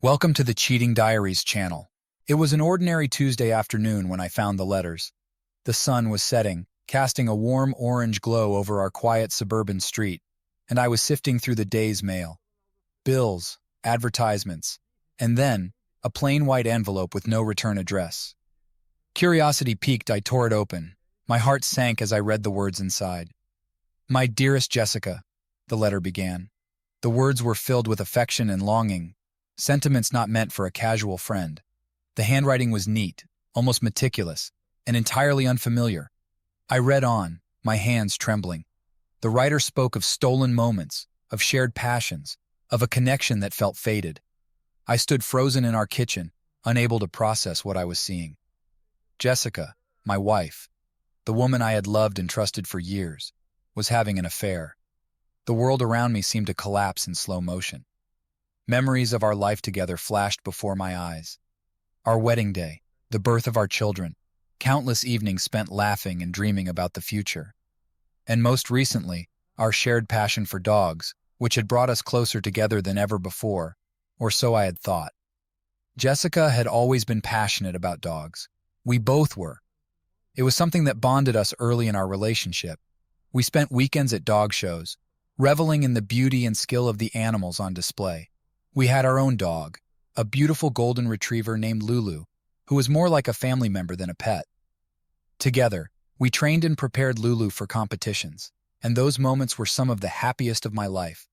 Welcome to the Cheating Diaries channel. It was an ordinary Tuesday afternoon when I found the letters. The sun was setting, casting a warm orange glow over our quiet suburban street, and I was sifting through the day's mail. Bills, advertisements, and then a plain white envelope with no return address. Curiosity piqued, I tore it open. My heart sank as I read the words inside. "My dearest Jessica," the letter began. The words were filled with affection and longing, sentiments not meant for a casual friend. The handwriting was neat, almost meticulous, and entirely unfamiliar. I read on, my hands trembling. The writer spoke of stolen moments, of shared passions, of a connection that felt faded. I stood frozen in our kitchen, unable to process what I was seeing. Jessica, my wife, the woman I had loved and trusted for years, was having an affair. The world around me seemed to collapse in slow motion. Memories of our life together flashed before my eyes. Our wedding day, the birth of our children, countless evenings spent laughing and dreaming about the future. And most recently, our shared passion for dogs, which had brought us closer together than ever before, or so I had thought. Jessica had always been passionate about dogs. We both were. It was something that bonded us early in our relationship. We spent weekends at dog shows, reveling in the beauty and skill of the animals on display. We had our own dog, a beautiful golden retriever named Lulu, who was more like a family member than a pet. Together, we trained and prepared Lulu for competitions, and those moments were some of the happiest of my life.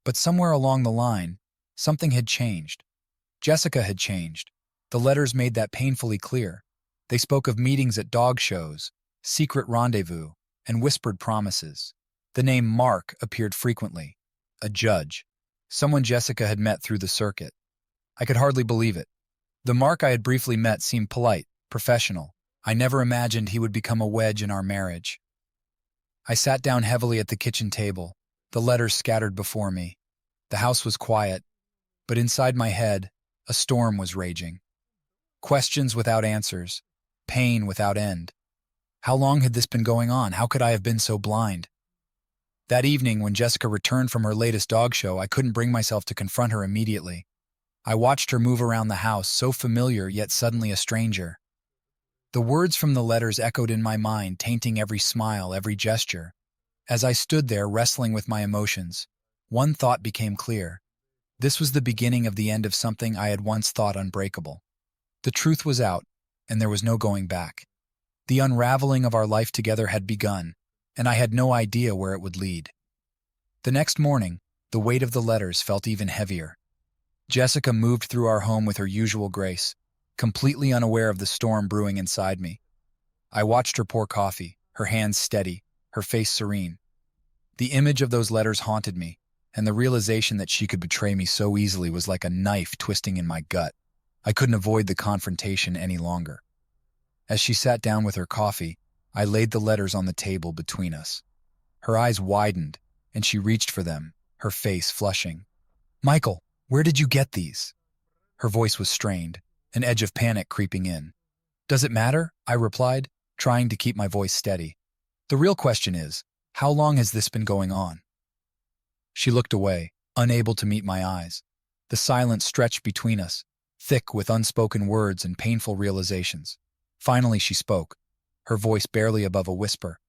But somewhere along the line, something had changed. Jessica had changed. The letters made that painfully clear. They spoke of meetings at dog shows, secret rendezvous, and whispered promises. The name Mark appeared frequently. A judge. Someone Jessica had met through the circuit. I could hardly believe it. The Mark I had briefly met seemed polite, professional. I never imagined he would become a wedge in our marriage. I sat down heavily at the kitchen table, the letters scattered before me. The house was quiet, but inside my head, a storm was raging. Questions without answers, pain without end. How long had this been going on? How could I have been so blind? That evening, when Jessica returned from her latest dog show, I couldn't bring myself to confront her immediately. I watched her move around the house, so familiar yet suddenly a stranger. The words from the letters echoed in my mind, tainting every smile, every gesture. As I stood there wrestling with my emotions, one thought became clear. This was the beginning of the end of something I had once thought unbreakable. The truth was out, and there was no going back. The unraveling of our life together had begun, and I had no idea where it would lead. The next morning, the weight of the letters felt even heavier. Jessica moved through our home with her usual grace, completely unaware of the storm brewing inside me. I watched her pour coffee, her hands steady, her face serene. The image of those letters haunted me, and the realization that she could betray me so easily was like a knife twisting in my gut. I couldn't avoid the confrontation any longer. As she sat down with her coffee, I laid the letters on the table between us. Her eyes widened, and she reached for them, her face flushing. "Michael, where did you get these?" Her voice was strained, an edge of panic creeping in. "Does it matter?" I replied, trying to keep my voice steady. "The real question is, how long has this been going on?" She looked away, unable to meet my eyes. The silence stretched between us, thick with unspoken words and painful realizations. Finally she spoke, her voice barely above a whisper.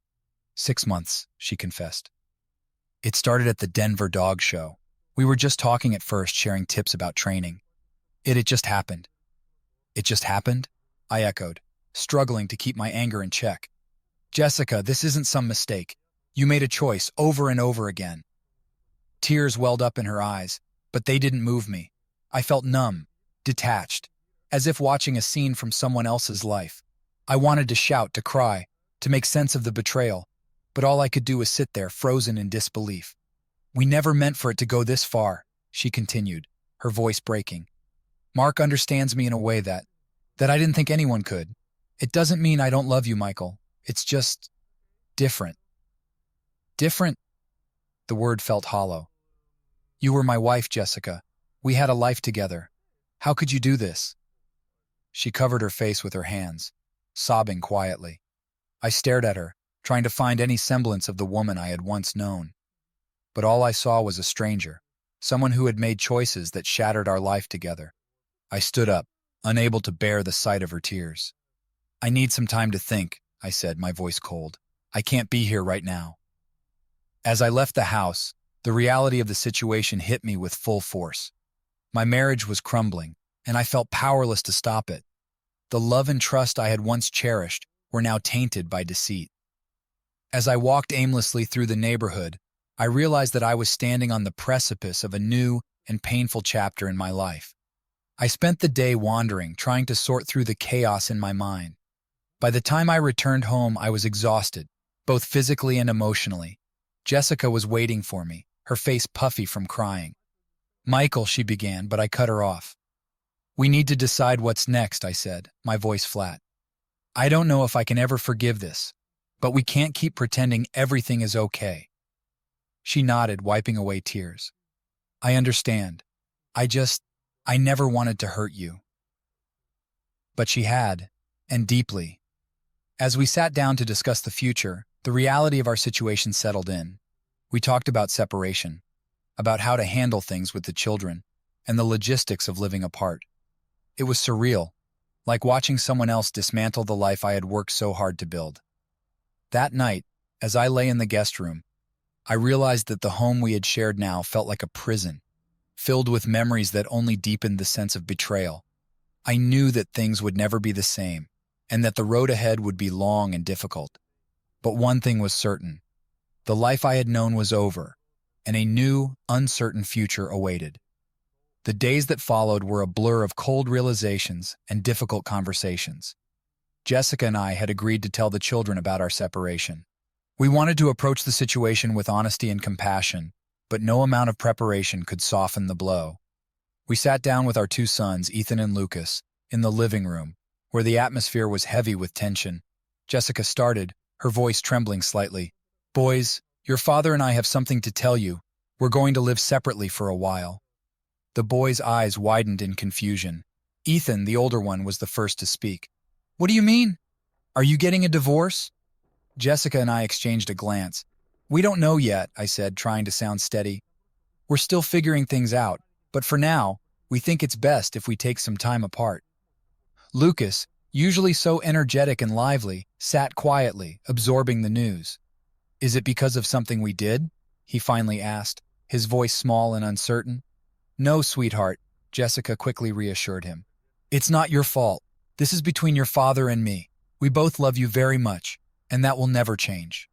6 months, she confessed. It started at the Denver Dog Show. We were just talking at first, sharing tips about training. It had just happened. "It just happened?" I echoed, struggling to keep my anger in check. "Jessica, this isn't some mistake. You made a choice over and over again." Tears welled up in her eyes, but they didn't move me. I felt numb, detached, as if watching a scene from someone else's life. I wanted to shout, to cry, to make sense of the betrayal, but all I could do was sit there, frozen in disbelief. "We never meant for it to go this far," she continued, her voice breaking. "Mark understands me in a way that I didn't think anyone could. It doesn't mean I don't love you, Michael. It's just different." "Different?" The word felt hollow. "You were my wife, Jessica. We had a life together. How could you do this?" She covered her face with her hands, sobbing quietly. I stared at her, trying to find any semblance of the woman I had once known. But all I saw was a stranger, someone who had made choices that shattered our life together. I stood up, unable to bear the sight of her tears. I need some time to think, I said, my voice cold. I can't be here right now. As I left the house, the reality of the situation hit me with full force. My marriage was crumbling, and I felt powerless to stop it. The love and trust I had once cherished were now tainted by deceit. As I walked aimlessly through the neighborhood, I realized that I was standing on the precipice of a new and painful chapter in my life. I spent the day wandering, trying to sort through the chaos in my mind. By the time I returned home, I was exhausted, both physically and emotionally. Jessica was waiting for me, her face puffy from crying. "Michael," she began, but I cut her off. "We need to decide what's next," I said, my voice flat. "I don't know if I can ever forgive this, but we can't keep pretending everything is okay." She nodded, wiping away tears. "I understand. I never wanted to hurt you." But she had, and deeply. As we sat down to discuss the future, the reality of our situation settled in. We talked about separation, about how to handle things with the children, and the logistics of living apart. It was surreal, like watching someone else dismantle the life I had worked so hard to build. That night, as I lay in the guest room, I realized that the home we had shared now felt like a prison, filled with memories that only deepened the sense of betrayal. I knew that things would never be the same, and that the road ahead would be long and difficult. But one thing was certain. The life I had known was over, and a new, uncertain future awaited. The days that followed were a blur of cold realizations and difficult conversations. Jessica and I had agreed to tell the children about our separation. We wanted to approach the situation with honesty and compassion, but no amount of preparation could soften the blow. We sat down with our two sons, Ethan and Lucas, in the living room, where the atmosphere was heavy with tension. Jessica started, her voice trembling slightly. "Boys, your father and I have something to tell you. We're going to live separately for a while." The boys' eyes widened in confusion. Ethan, the older one, was the first to speak. "What do you mean? Are you getting a divorce?" Jessica and I exchanged a glance. "We don't know yet," I said, trying to sound steady. "We're still figuring things out, but for now, we think it's best if we take some time apart." Lucas, usually so energetic and lively, sat quietly, absorbing the news. "Is it because of something we did?" he finally asked, his voice small and uncertain. "No, sweetheart," Jessica quickly reassured him. "It's not your fault. This is between your father and me. We both love you very much, and that will never change."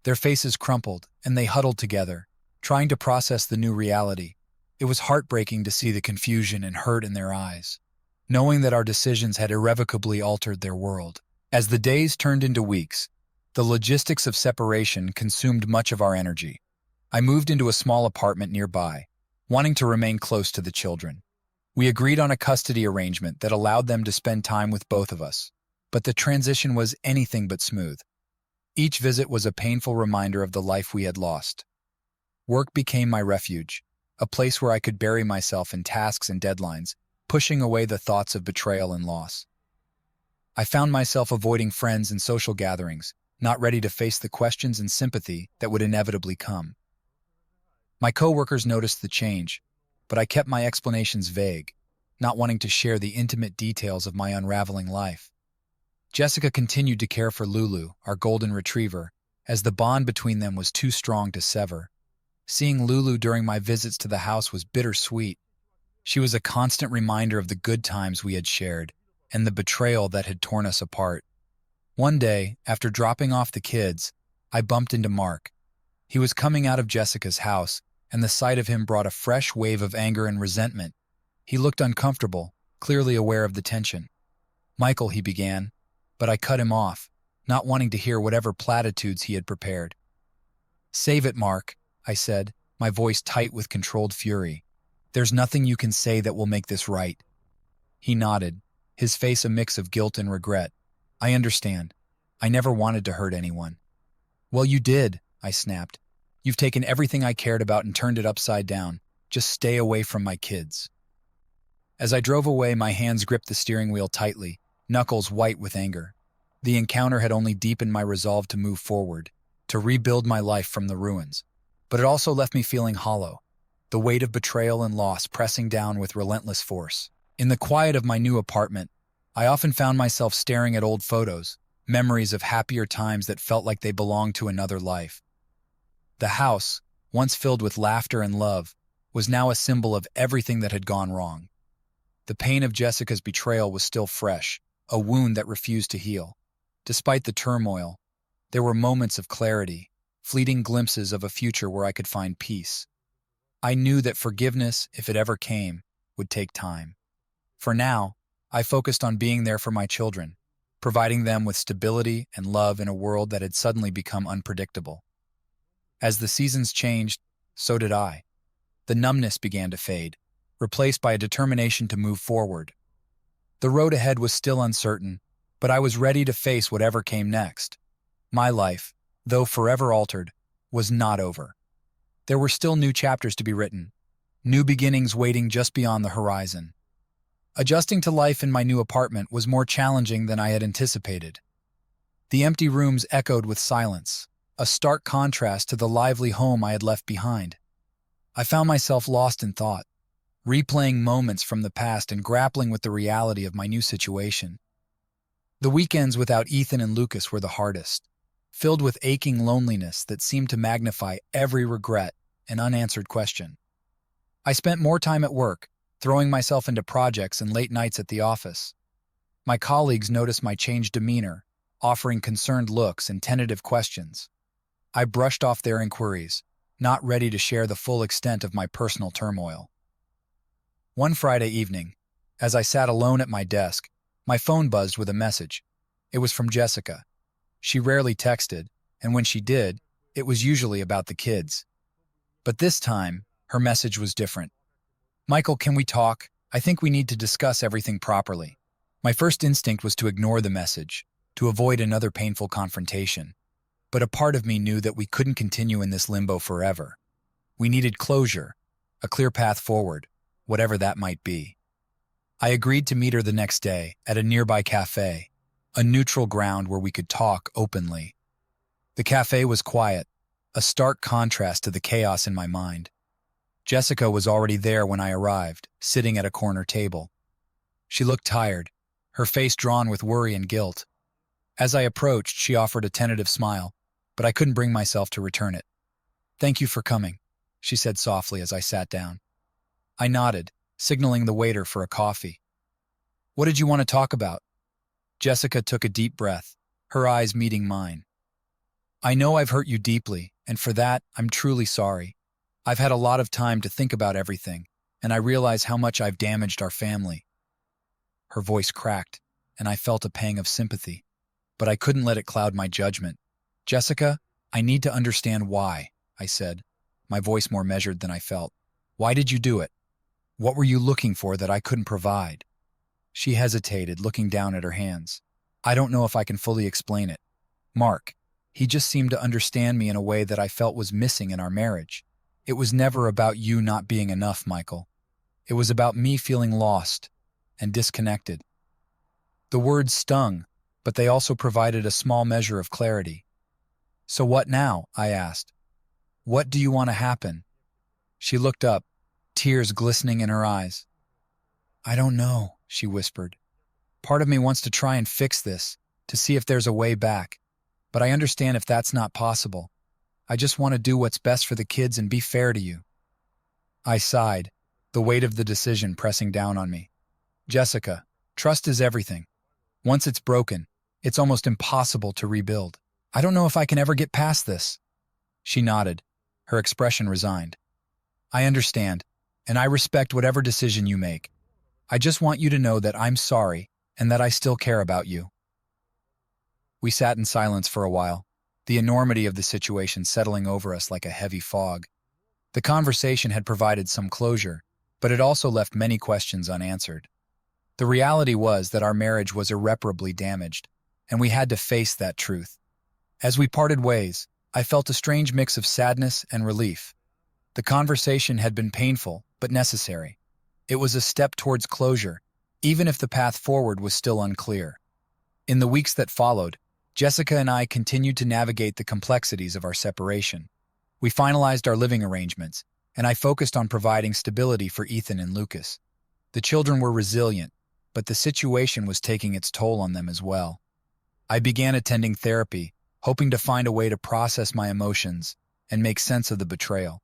Their faces crumpled, and they huddled together, trying to process the new reality. It was heartbreaking to see the confusion and hurt in their eyes, knowing that our decisions had irrevocably altered their world. As the days turned into weeks, the logistics of separation consumed much of our energy. I moved into a small apartment nearby, wanting to remain close to the children. We agreed on a custody arrangement that allowed them to spend time with both of us, but the transition was anything but smooth. Each visit was a painful reminder of the life we had lost. Work became my refuge, a place where I could bury myself in tasks and deadlines, pushing away the thoughts of betrayal and loss. I found myself avoiding friends and social gatherings, not ready to face the questions and sympathy that would inevitably come. My coworkers noticed the change, but I kept my explanations vague, not wanting to share the intimate details of my unraveling life. Jessica continued to care for Lulu, our golden retriever, as the bond between them was too strong to sever. Seeing Lulu during my visits to the house was bittersweet. She was a constant reminder of the good times we had shared and the betrayal that had torn us apart. One day, after dropping off the kids, I bumped into Mark. He was coming out of Jessica's house, and the sight of him brought a fresh wave of anger and resentment. He looked uncomfortable, clearly aware of the tension. "Michael," he began, but I cut him off, not wanting to hear whatever platitudes he had prepared. "Save it, Mark," I said, my voice tight with controlled fury. "There's nothing you can say that will make this right." He nodded, his face a mix of guilt and regret. "I understand. I never wanted to hurt anyone." "Well, you did," I snapped. "You've taken everything I cared about and turned it upside down. Just stay away from my kids." As I drove away, my hands gripped the steering wheel tightly, knuckles white with anger. The encounter had only deepened my resolve to move forward, to rebuild my life from the ruins. But it also left me feeling hollow, the weight of betrayal and loss pressing down with relentless force. In the quiet of my new apartment, I often found myself staring at old photos, memories of happier times that felt like they belonged to another life. The house, once filled with laughter and love, was now a symbol of everything that had gone wrong. The pain of Jessica's betrayal was still fresh, a wound that refused to heal. Despite the turmoil, there were moments of clarity, fleeting glimpses of a future where I could find peace. I knew that forgiveness, if it ever came, would take time. For now, I focused on being there for my children, providing them with stability and love in a world that had suddenly become unpredictable. As the seasons changed, so did I. The numbness began to fade, replaced by a determination to move forward. The road ahead was still uncertain, but I was ready to face whatever came next. My life, though forever altered, was not over. There were still new chapters to be written, new beginnings waiting just beyond the horizon. Adjusting to life in my new apartment was more challenging than I had anticipated. The empty rooms echoed with silence, a stark contrast to the lively home I had left behind. I found myself lost in thought, replaying moments from the past and grappling with the reality of my new situation. The weekends without Ethan and Lucas were the hardest, filled with aching loneliness that seemed to magnify every regret and unanswered question. I spent more time at work, throwing myself into projects and late nights at the office. My colleagues noticed my changed demeanor, offering concerned looks and tentative questions. I brushed off their inquiries, not ready to share the full extent of my personal turmoil. One Friday evening, as I sat alone at my desk, my phone buzzed with a message. It was from Jessica. She rarely texted, and when she did, it was usually about the kids. But this time, her message was different. "Michael, can we talk? I think we need to discuss everything properly." My first instinct was to ignore the message, to avoid another painful confrontation. But a part of me knew that we couldn't continue in this limbo forever. We needed closure, a clear path forward, whatever that might be. I agreed to meet her the next day at a nearby cafe, a neutral ground where we could talk openly. The cafe was quiet, a stark contrast to the chaos in my mind. Jessica was already there when I arrived, sitting at a corner table. She looked tired, her face drawn with worry and guilt. As I approached, she offered a tentative smile, but I couldn't bring myself to return it. "Thank you for coming," she said softly as I sat down. I nodded, signaling the waiter for a coffee. "What did you want to talk about?" Jessica took a deep breath, her eyes meeting mine. "I know I've hurt you deeply, and for that, I'm truly sorry. I've had a lot of time to think about everything, and I realize how much I've damaged our family." Her voice cracked, and I felt a pang of sympathy, but I couldn't let it cloud my judgment. "Jessica, I need to understand why," I said, my voice more measured than I felt. "Why did you do it? What were you looking for that I couldn't provide?" She hesitated, looking down at her hands. "I don't know if I can fully explain it. Mark, he just seemed to understand me in a way that I felt was missing in our marriage. It was never about you not being enough, Michael. It was about me feeling lost and disconnected." The words stung, but they also provided a small measure of clarity. "So what now?" I asked. "What do you want to happen?" She looked up, tears glistening in her eyes. "I don't know," she whispered. "Part of me wants to try and fix this, to see if there's a way back. But I understand if that's not possible. I just want to do what's best for the kids and be fair to you." I sighed, the weight of the decision pressing down on me. "Jessica, trust is everything. Once it's broken, it's almost impossible to rebuild. I don't know if I can ever get past this." She nodded, her expression resigned. "I understand, and I respect whatever decision you make. I just want you to know that I'm sorry and that I still care about you." We sat in silence for a while, the enormity of the situation settling over us like a heavy fog. The conversation had provided some closure, but it also left many questions unanswered. The reality was that our marriage was irreparably damaged, and we had to face that truth. As we parted ways, I felt a strange mix of sadness and relief. The conversation had been painful, but necessary. It was a step towards closure, even if the path forward was still unclear. In the weeks that followed, Jessica and I continued to navigate the complexities of our separation. We finalized our living arrangements, and I focused on providing stability for Ethan and Lucas. The children were resilient, but the situation was taking its toll on them as well. I began attending therapy, hoping to find a way to process my emotions and make sense of the betrayal.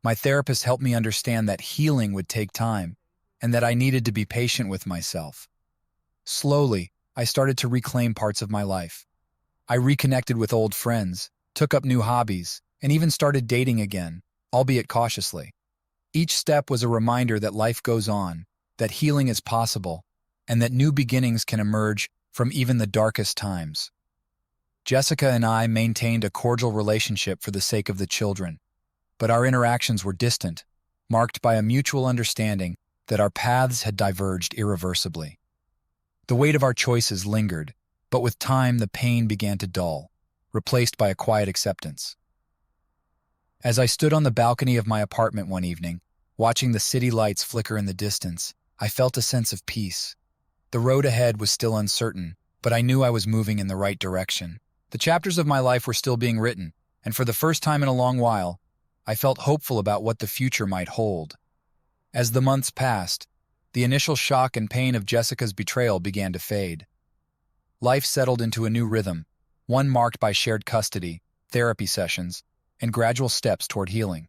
My therapist helped me understand that healing would take time and that I needed to be patient with myself. Slowly, I started to reclaim parts of my life. I reconnected with old friends, took up new hobbies, and even started dating again, albeit cautiously. Each step was a reminder that life goes on, that healing is possible, and that new beginnings can emerge from even the darkest times. Jessica and I maintained a cordial relationship for the sake of the children, but our interactions were distant, marked by a mutual understanding that our paths had diverged irreversibly. The weight of our choices lingered, but with time the pain began to dull, replaced by a quiet acceptance. As I stood on the balcony of my apartment one evening, watching the city lights flicker in the distance, I felt a sense of peace. The road ahead was still uncertain, but I knew I was moving in the right direction. The chapters of my life were still being written, and for the first time in a long while, I felt hopeful about what the future might hold. As the months passed, the initial shock and pain of Jessica's betrayal began to fade. Life settled into a new rhythm, one marked by shared custody, therapy sessions, and gradual steps toward healing.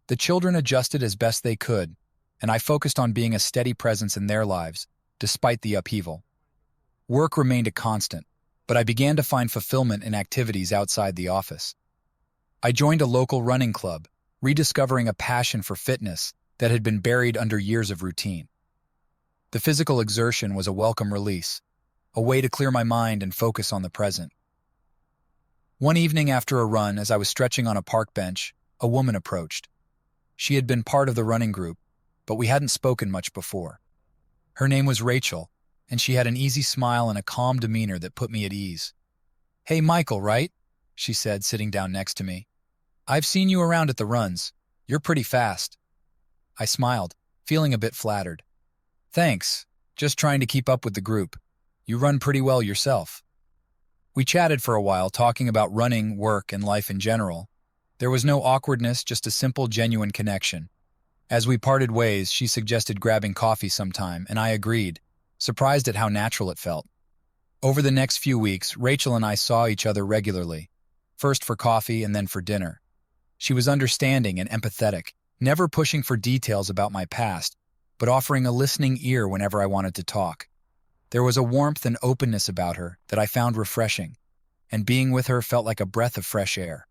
The children adjusted as best they could, and I focused on being a steady presence in their lives, despite the upheaval. Work remained a constant, but I began to find fulfillment in activities outside the office. I joined a local running club, rediscovering a passion for fitness that had been buried under years of routine. The physical exertion was a welcome release, a way to clear my mind and focus on the present. One evening after a run, as I was stretching on a park bench, a woman approached. She had been part of the running group, but we hadn't spoken much before. Her name was Rachel, and she had an easy smile and a calm demeanor that put me at ease. "Hey, Michael, right?" she said, sitting down next to me. "I've seen you around at the runs. You're pretty fast." I smiled, feeling a bit flattered. "Thanks. Just trying to keep up with the group. You run pretty well yourself." We chatted for a while, talking about running, work, and life in general. There was no awkwardness, just a simple, genuine connection. As we parted ways, she suggested grabbing coffee sometime, and I agreed, surprised at how natural it felt. Over the next few weeks, Rachel and I saw each other regularly, first for coffee and then for dinner. She was understanding and empathetic, never pushing for details about my past, but offering a listening ear whenever I wanted to talk. There was a warmth and openness about her that I found refreshing, and being with her felt like a breath of fresh air.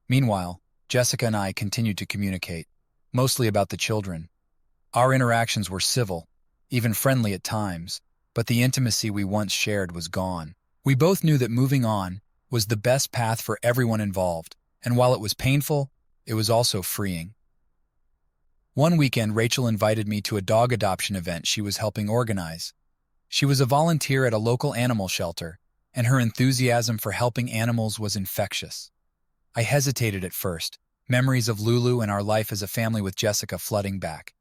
Meanwhile, Jessica and I continued to communicate, mostly about the children. Our interactions were civil, even friendly at times, but the intimacy we once shared was gone. We both knew that moving on was the best path for everyone involved, and while it was painful, it was also freeing. One weekend, Rachel invited me to a dog adoption event she was helping organize. She was a volunteer at a local animal shelter, and her enthusiasm for helping animals was infectious. I hesitated at first, memories of Lulu and our life as a family with Jessica flooding back.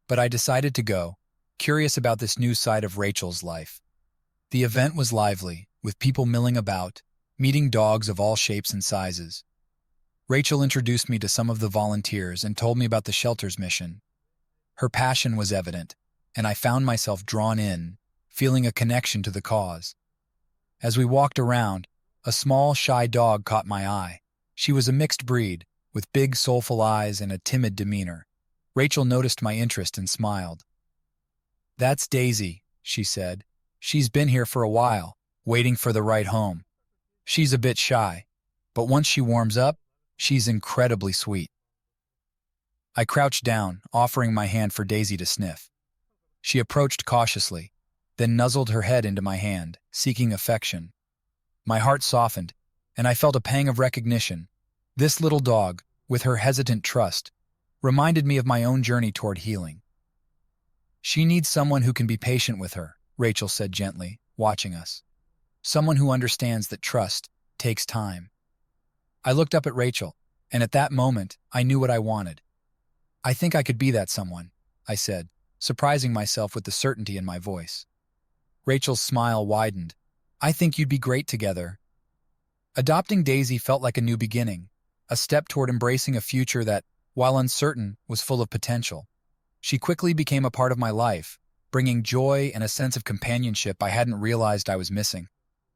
But I decided to go, curious about this new side of Rachel's life. The event was lively, with people milling about, meeting dogs of all shapes and sizes. Rachel introduced me to some of the volunteers and told me about the shelter's mission. Her passion was evident, and I found myself drawn in, feeling a connection to the cause. As we walked around, a small, shy dog caught my eye. She was a mixed breed, with big, soulful eyes and a timid demeanor. Rachel noticed my interest and smiled. "That's Daisy," she said. "She's been here for a while, waiting for the right home. She's a bit shy, but once she warms up, she's incredibly sweet." I crouched down, offering my hand for Daisy to sniff. She approached cautiously, then nuzzled her head into my hand, seeking affection. My heart softened, and I felt a pang of recognition. This little dog, with her hesitant trust, reminded me of my own journey toward healing. "She needs someone who can be patient with her," Rachel said gently, watching us. "Someone who understands that trust takes time." I looked up at Rachel, and at that moment, I knew what I wanted. "I think I could be that someone," I said, surprising myself with the certainty in my voice. Rachel's smile widened. "I think you'd be great together." Adopting Daisy felt like a new beginning, a step toward embracing a future that, while uncertain, was full of potential. She quickly became a part of my life, bringing joy and a sense of companionship I hadn't realized I was missing.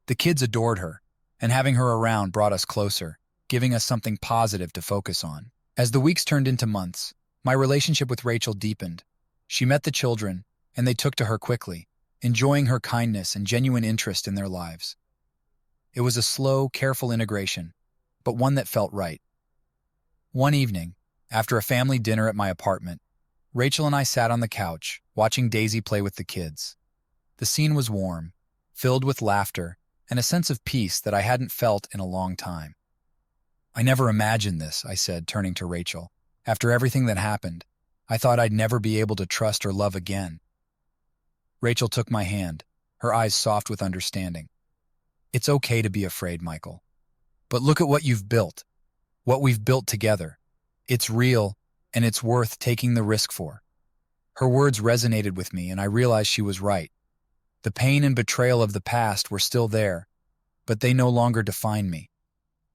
The kids adored her, and having her around brought us closer, giving us something positive to focus on. As the weeks turned into months, my relationship with Rachel deepened. She met the children, and they took to her quickly, enjoying her kindness and genuine interest in their lives. It was a slow, careful integration, but one that felt right. One evening, after a family dinner at my apartment, Rachel and I sat on the couch, watching Daisy play with the kids. The scene was warm, filled with laughter and a sense of peace that I hadn't felt in a long time. "I never imagined this," I said, turning to Rachel. "After everything that happened, I thought I'd never be able to trust or love again." Rachel took my hand, her eyes soft with understanding. "It's okay to be afraid, Michael. But look at what you've built, what we've built together. It's real, and it's worth taking the risk for." Her words resonated with me, and I realized she was right. The pain and betrayal of the past were still there, but they no longer defined me.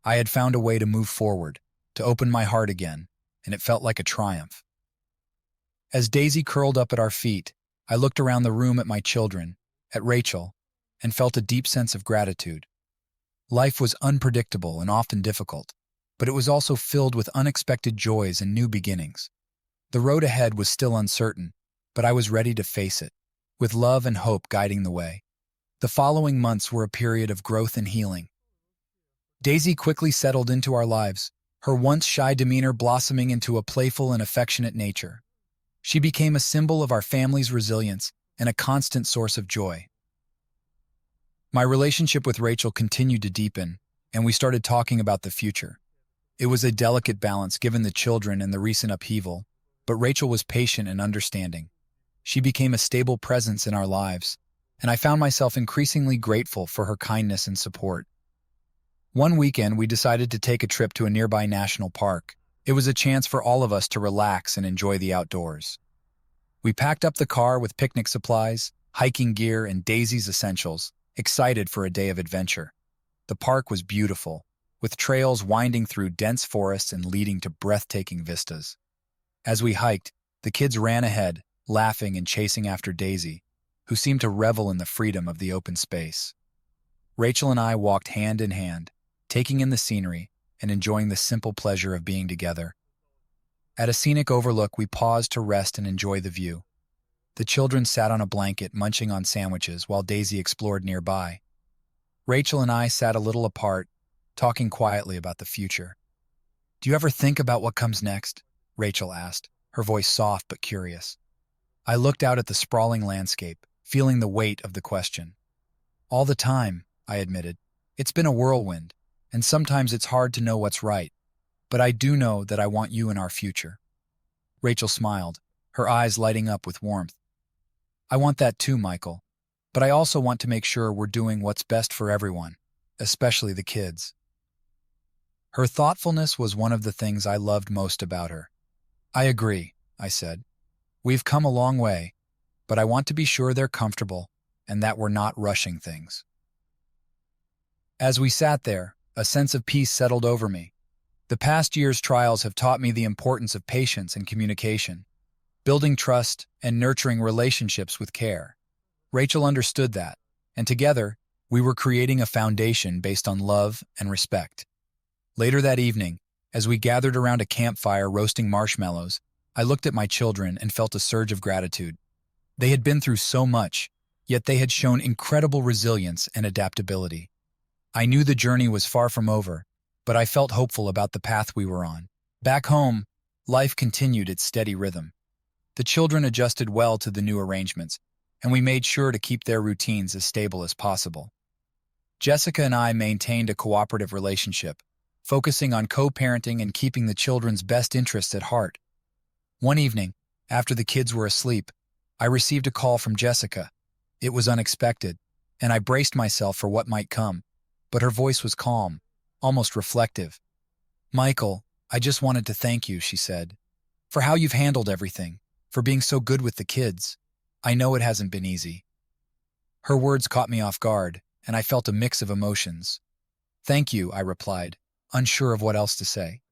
I had found a way to move forward, to open my heart again, and it felt like a triumph. As Daisy curled up at our feet, I looked around the room at my children, at Rachel, and felt a deep sense of gratitude. Life was unpredictable and often difficult, but it was also filled with unexpected joys and new beginnings. The road ahead was still uncertain, but I was ready to face it, with love and hope guiding the way. The following months were a period of growth and healing. Daisy quickly settled into our lives, her once shy demeanor blossoming into a playful and affectionate nature. She became a symbol of our family's resilience and a constant source of joy. My relationship with Rachel continued to deepen, and we started talking about the future. It was a delicate balance given the children and the recent upheaval, but Rachel was patient and understanding. She became a stable presence in our lives, and I found myself increasingly grateful for her kindness and support. One weekend, we decided to take a trip to a nearby national park. It was a chance for all of us to relax and enjoy the outdoors. We packed up the car with picnic supplies, hiking gear, and Daisy's essentials, excited for a day of adventure. The park was beautiful, with trails winding through dense forests and leading to breathtaking vistas. As we hiked, the kids ran ahead, laughing and chasing after Daisy, who seemed to revel in the freedom of the open space. Rachel and I walked hand in hand, taking in the scenery and enjoying the simple pleasure of being together. At a scenic overlook, we paused to rest and enjoy the view. The children sat on a blanket munching on sandwiches while Daisy explored nearby. Rachel and I sat a little apart, talking quietly about the future. "Do you ever think about what comes next?" Rachel asked, her voice soft but curious. I looked out at the sprawling landscape, feeling the weight of the question. "All the time," I admitted. "It's been a whirlwind, and sometimes it's hard to know what's right. But I do know that I want you in our future." Rachel smiled, her eyes lighting up with warmth. "I want that too, Michael. But I also want to make sure we're doing what's best for everyone, especially the kids." Her thoughtfulness was one of the things I loved most about her. "I agree," I said. "We've come a long way, but I want to be sure they're comfortable and that we're not rushing things." As we sat there, a sense of peace settled over me. The past year's trials have taught me the importance of patience and communication, building trust and nurturing relationships with care. Rachel understood that, and together, we were creating a foundation based on love and respect. Later that evening, as we gathered around a campfire roasting marshmallows, I looked at my children and felt a surge of gratitude. They had been through so much, yet they had shown incredible resilience and adaptability. I knew the journey was far from over, but I felt hopeful about the path we were on. Back home, life continued its steady rhythm. The children adjusted well to the new arrangements, and we made sure to keep their routines as stable as possible. Jessica and I maintained a cooperative relationship, focusing on co-parenting and keeping the children's best interests at heart. One evening, after the kids were asleep, I received a call from Jessica. It was unexpected, and I braced myself for what might come, but her voice was calm, almost reflective. "Michael, I just wanted to thank you," she said, "for how you've handled everything, for being so good with the kids. I know it hasn't been easy." Her words caught me off guard, and I felt a mix of emotions. "Thank you," I replied, unsure of what else to say.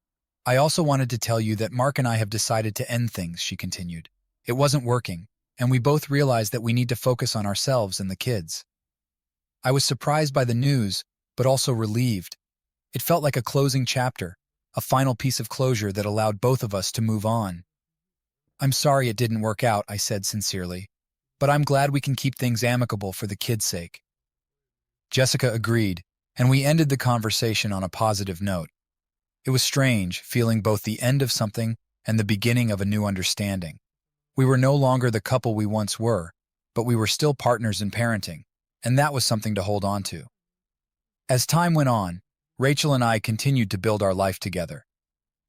"I also wanted to tell you that Mark and I have decided to end things," she continued. It wasn't working, and we both realized that we need to focus on ourselves and the kids. I was surprised by the news, but also relieved. It felt like a closing chapter, a final piece of closure that allowed both of us to move on. "I'm sorry it didn't work out," I said sincerely, "but I'm glad we can keep things amicable for the kids' sake." Jessica agreed, and we ended the conversation on a positive note. It was strange, feeling both the end of something and the beginning of a new understanding. We were no longer the couple we once were, but we were still partners in parenting, and that was something to hold on to. As time went on, Rachel and I continued to build our life together.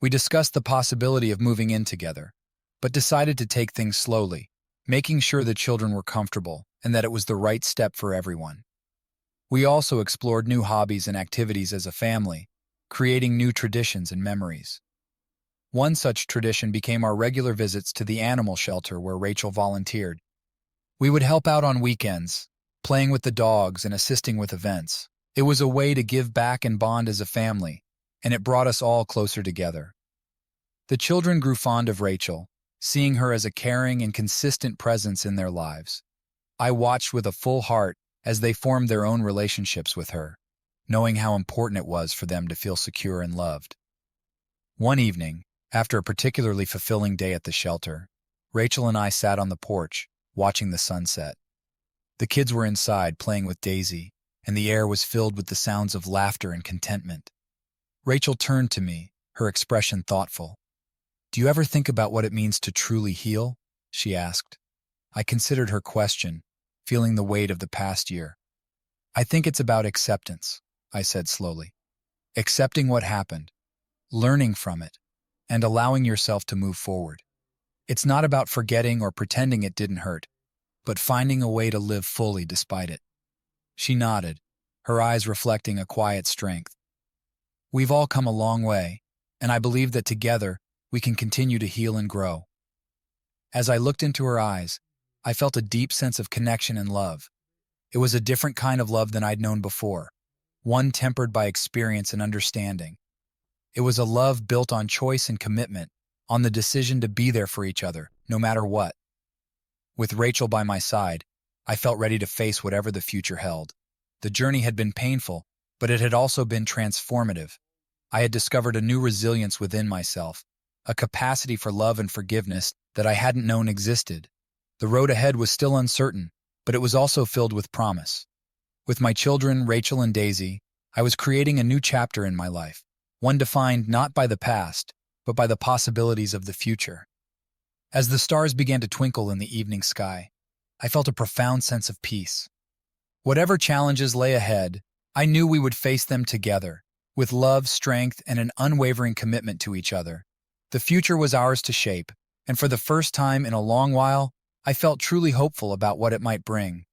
We discussed the possibility of moving in together, but decided to take things slowly, making sure the children were comfortable and that it was the right step for everyone. We also explored new hobbies and activities as a family, creating new traditions and memories. One such tradition became our regular visits to the animal shelter where Rachel volunteered. We would help out on weekends, playing with the dogs and assisting with events. It was a way to give back and bond as a family, and it brought us all closer together. The children grew fond of Rachel, seeing her as a caring and consistent presence in their lives. I watched with a full heart as they formed their own relationships with her, knowing how important it was for them to feel secure and loved. One evening, after a particularly fulfilling day at the shelter, Rachel and I sat on the porch, watching the sunset. The kids were inside playing with Daisy, and the air was filled with the sounds of laughter and contentment. Rachel turned to me, her expression thoughtful. "Do you ever think about what it means to truly heal?" she asked. I considered her question, feeling the weight of the past year. "I think it's about acceptance," I said slowly. "Accepting what happened, learning from it, and allowing yourself to move forward. It's not about forgetting or pretending it didn't hurt, but finding a way to live fully despite it." She nodded, her eyes reflecting a quiet strength. "We've all come a long way, and I believe that together we can continue to heal and grow." As I looked into her eyes, I felt a deep sense of connection and love. It was a different kind of love than I'd known before, one tempered by experience and understanding. It was a love built on choice and commitment, on the decision to be there for each other, no matter what. With Rachel by my side, I felt ready to face whatever the future held. The journey had been painful, but it had also been transformative. I had discovered a new resilience within myself, a capacity for love and forgiveness that I hadn't known existed. The road ahead was still uncertain, but it was also filled with promise. With my children, Rachel and Daisy, I was creating a new chapter in my life, one defined not by the past, but by the possibilities of the future. As the stars began to twinkle in the evening sky, I felt a profound sense of peace. Whatever challenges lay ahead, I knew we would face them together, with love, strength, and an unwavering commitment to each other. The future was ours to shape, and for the first time in a long while, I felt truly hopeful about what it might bring.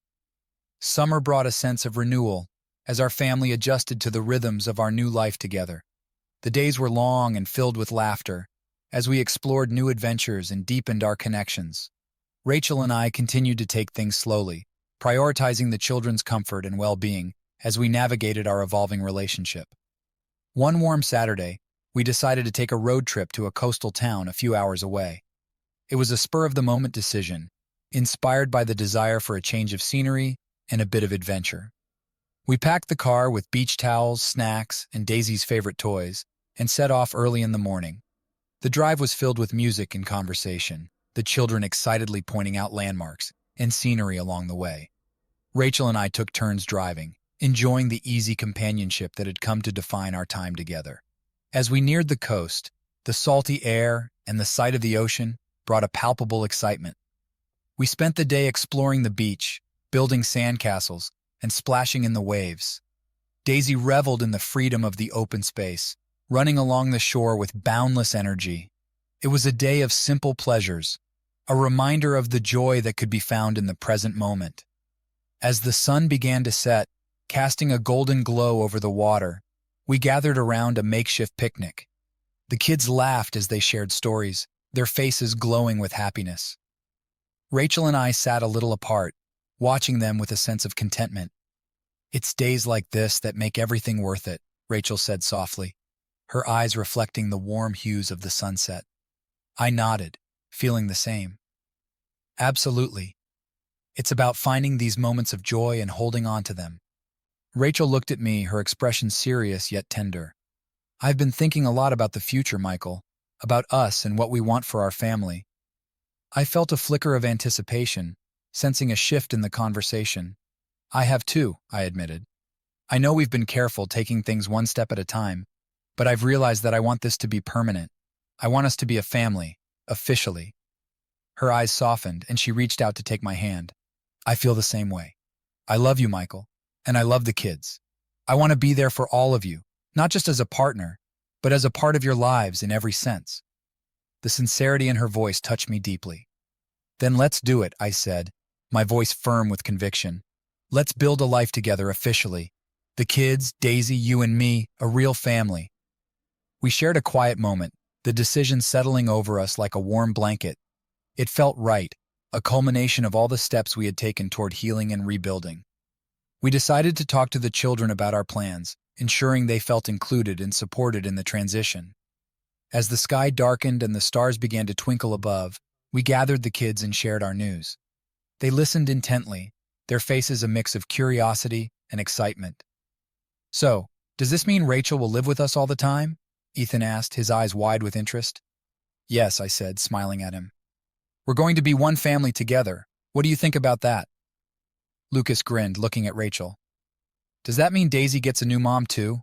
Summer brought a sense of renewal as our family adjusted to the rhythms of our new life together. The days were long and filled with laughter as we explored new adventures and deepened our connections. Rachel and I continued to take things slowly, prioritizing the children's comfort and well-being as we navigated our evolving relationship. One warm Saturday, we decided to take a road trip to a coastal town a few hours away. It was a spur-of-the-moment decision, inspired by the desire for a change of scenery and a bit of adventure. We packed the car with beach towels, snacks, and Daisy's favorite toys, and set off early in the morning. The drive was filled with music and conversation, the children excitedly pointing out landmarks and scenery along the way. Rachel and I took turns driving, enjoying the easy companionship that had come to define our time together. As we neared the coast, the salty air and the sight of the ocean brought a palpable excitement. We spent the day exploring the beach, building sandcastles, and splashing in the waves. Daisy reveled in the freedom of the open space, running along the shore with boundless energy. It was a day of simple pleasures, a reminder of the joy that could be found in the present moment. As the sun began to set, casting a golden glow over the water, we gathered around a makeshift picnic. The kids laughed as they shared stories, their faces glowing with happiness. Rachel and I sat a little apart, watching them with a sense of contentment. "It's days like this that make everything worth it," Rachel said softly, her eyes reflecting the warm hues of the sunset. I nodded, feeling the same. Absolutely. It's about finding these moments of joy and holding on to them. Rachel looked at me, her expression serious yet tender. I've been thinking a lot about the future, Michael, about us and what we want for our family. I felt a flicker of anticipation, sensing a shift in the conversation. I have too, I admitted. I know we've been careful, taking things one step at a time, but I've realized that I want this to be permanent. I want us to be a family, officially. Her eyes softened, and she reached out to take my hand. I feel the same way. I love you, Michael, and I love the kids. I want to be there for all of you, not just as a partner, but as a part of your lives in every sense. The sincerity in her voice touched me deeply. Then let's do it, I said, my voice firm with conviction. Let's build a life together officially. The kids, Daisy, you and me, a real family. We shared a quiet moment, the decision settling over us like a warm blanket. It felt right, a culmination of all the steps we had taken toward healing and rebuilding. We decided to talk to the children about our plans, ensuring they felt included and supported in the transition. As the sky darkened and the stars began to twinkle above, we gathered the kids and shared our news. They listened intently, their faces a mix of curiosity and excitement. So, does this mean Rachel will live with us all the time? Ethan asked, his eyes wide with interest. Yes, I said, smiling at him. We're going to be one family together. What do you think about that? Lucas grinned, looking at Rachel. Does that mean Daisy gets a new mom too?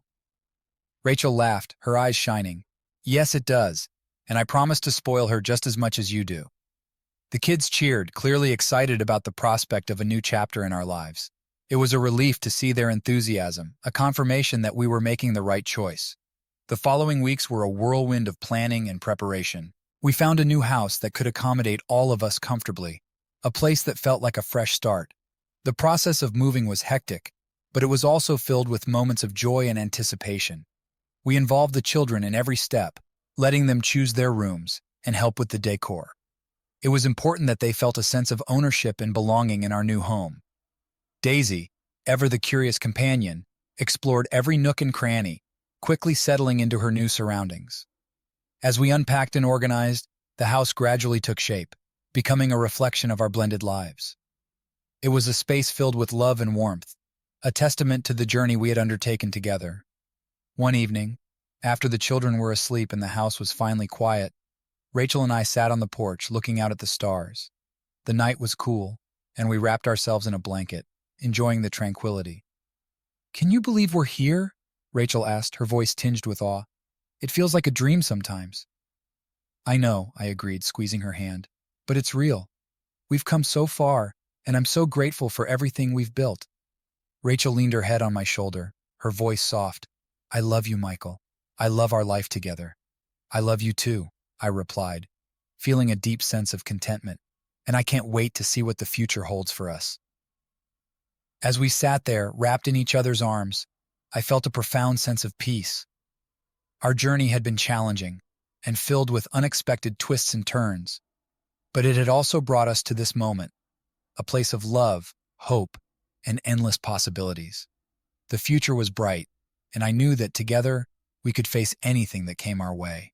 Rachel laughed, her eyes shining. Yes, it does, and I promise to spoil her just as much as you do. The kids cheered, clearly excited about the prospect of a new chapter in our lives. It was a relief to see their enthusiasm, a confirmation that we were making the right choice. The following weeks were a whirlwind of planning and preparation. We found a new house that could accommodate all of us comfortably, a place that felt like a fresh start. The process of moving was hectic, but it was also filled with moments of joy and anticipation. We involved the children in every step, letting them choose their rooms and help with the decor. It was important that they felt a sense of ownership and belonging in our new home. Daisy, ever the curious companion, explored every nook and cranny, quickly settling into her new surroundings. As we unpacked and organized, the house gradually took shape, becoming a reflection of our blended lives. It was a space filled with love and warmth, a testament to the journey we had undertaken together. One evening, after the children were asleep and the house was finally quiet, Rachel and I sat on the porch looking out at the stars. The night was cool, and we wrapped ourselves in a blanket, enjoying the tranquility. Can you believe we're here? Rachel asked, her voice tinged with awe. It feels like a dream sometimes. I know, I agreed, squeezing her hand, but it's real. We've come so far, and I'm so grateful for everything we've built. Rachel leaned her head on my shoulder, her voice soft. I love you, Michael. I love our life together. I love you too, I replied, feeling a deep sense of contentment, and I can't wait to see what the future holds for us. As we sat there, wrapped in each other's arms, I felt a profound sense of peace. Our journey had been challenging and filled with unexpected twists and turns, but it had also brought us to this moment, a place of love, hope, and endless possibilities. The future was bright, and I knew that together we could face anything that came our way.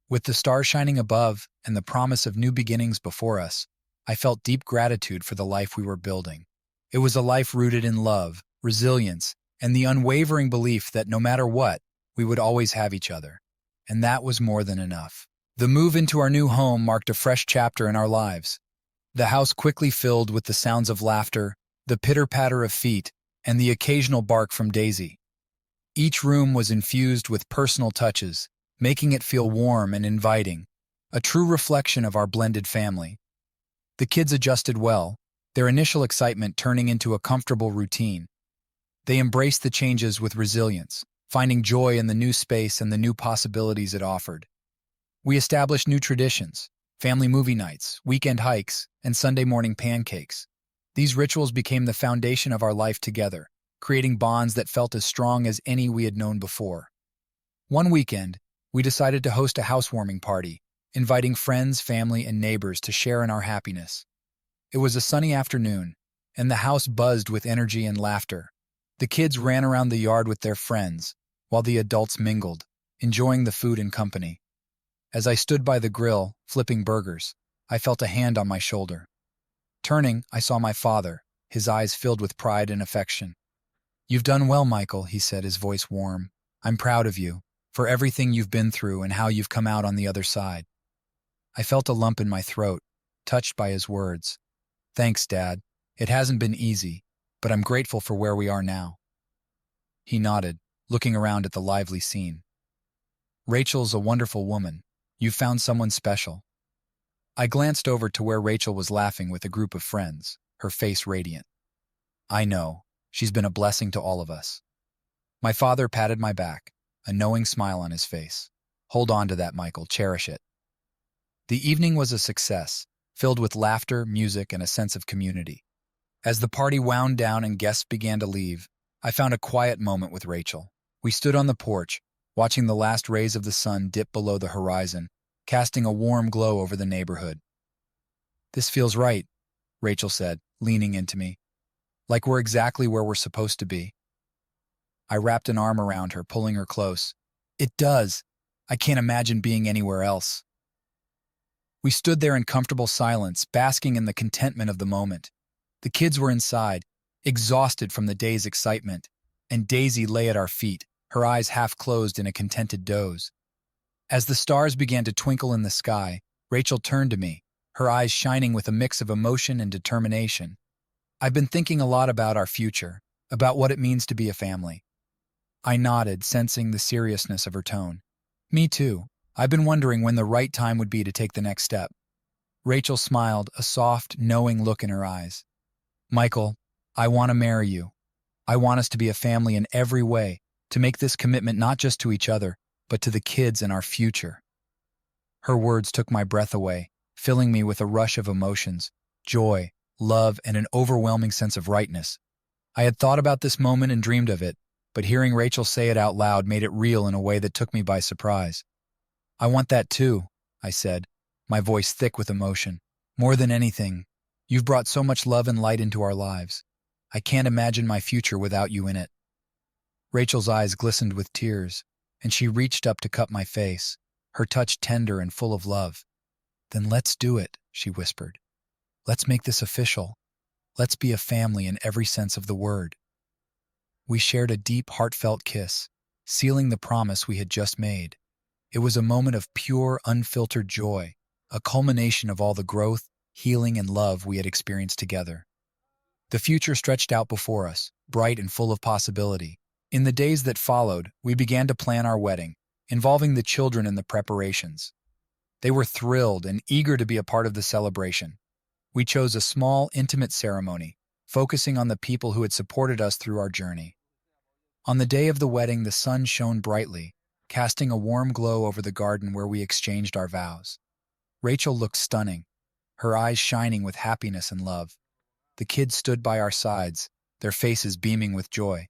With the stars shining above and the promise of new beginnings before us, I felt deep gratitude for the life we were building. It was a life rooted in love, resilience, and the unwavering belief that no matter what, we would always have each other. And that was more than enough. The move into our new home marked a fresh chapter in our lives. The house quickly filled with the sounds of laughter, the pitter-patter of feet, and the occasional bark from Daisy. Each room was infused with personal touches, making it feel warm and inviting, a true reflection of our blended family. The kids adjusted well, their initial excitement turning into a comfortable routine. They embraced the changes with resilience, finding joy in the new space and the new possibilities it offered. We established new traditions, family movie nights, weekend hikes, and Sunday morning pancakes. These rituals became the foundation of our life together, creating bonds that felt as strong as any we had known before. One weekend, we decided to host a housewarming party, inviting friends, family, and neighbors to share in our happiness. It was a sunny afternoon, and the house buzzed with energy and laughter. The kids ran around the yard with their friends, while the adults mingled, enjoying the food and company. As I stood by the grill, flipping burgers, I felt a hand on my shoulder. Turning, I saw my father, his eyes filled with pride and affection. "You've done well, Michael," he said, his voice warm. "I'm proud of you, for everything you've been through and how you've come out on the other side." I felt a lump in my throat, touched by his words. "Thanks, Dad. It hasn't been easy, but I'm grateful for where we are now." He nodded, looking around at the lively scene. "Rachel's a wonderful woman. You've found someone special." I glanced over to where Rachel was laughing with a group of friends, her face radiant. "I know. She's been a blessing to all of us." My father patted my back, a knowing smile on his face. "Hold on to that, Michael. Cherish it." The evening was a success, filled with laughter, music, and a sense of community. As the party wound down and guests began to leave, I found a quiet moment with Rachel. We stood on the porch, watching the last rays of the sun dip below the horizon, casting a warm glow over the neighborhood. "This feels right," Rachel said, leaning into me. "Like we're exactly where we're supposed to be." I wrapped an arm around her, pulling her close. "It does. I can't imagine being anywhere else." We stood there in comfortable silence, basking in the contentment of the moment. The kids were inside, exhausted from the day's excitement, and Daisy lay at our feet, her eyes half closed in a contented doze. As the stars began to twinkle in the sky, Rachel turned to me, her eyes shining with a mix of emotion and determination. "I've been thinking a lot about our future, about what it means to be a family." I nodded, sensing the seriousness of her tone. "Me too. I've been wondering when the right time would be to take the next step." Rachel smiled, a soft, knowing look in her eyes. "Michael, I want to marry you. I want us to be a family in every way, to make this commitment not just to each other, but to the kids and our future." Her words took my breath away, filling me with a rush of emotions, joy, love, and an overwhelming sense of rightness. I had thought about this moment and dreamed of it, but hearing Rachel say it out loud made it real in a way that took me by surprise. "I want that too," I said, my voice thick with emotion. "More than anything, you've brought so much love and light into our lives. I can't imagine my future without you in it." Rachel's eyes glistened with tears, and she reached up to cup my face, her touch tender and full of love. "Then let's do it," she whispered. "Let's make this official. Let's be a family in every sense of the word." We shared a deep, heartfelt kiss, sealing the promise we had just made. It was a moment of pure, unfiltered joy, a culmination of all the growth, healing, and love we had experienced together. The future stretched out before us, bright and full of possibility. In the days that followed, we began to plan our wedding, involving the children in the preparations. They were thrilled and eager to be a part of the celebration. We chose a small, intimate ceremony, focusing on the people who had supported us through our journey. On the day of the wedding, the sun shone brightly, casting a warm glow over the garden where we exchanged our vows. Rachel looked stunning, her eyes shining with happiness and love. The kids stood by our sides, their faces beaming with joy.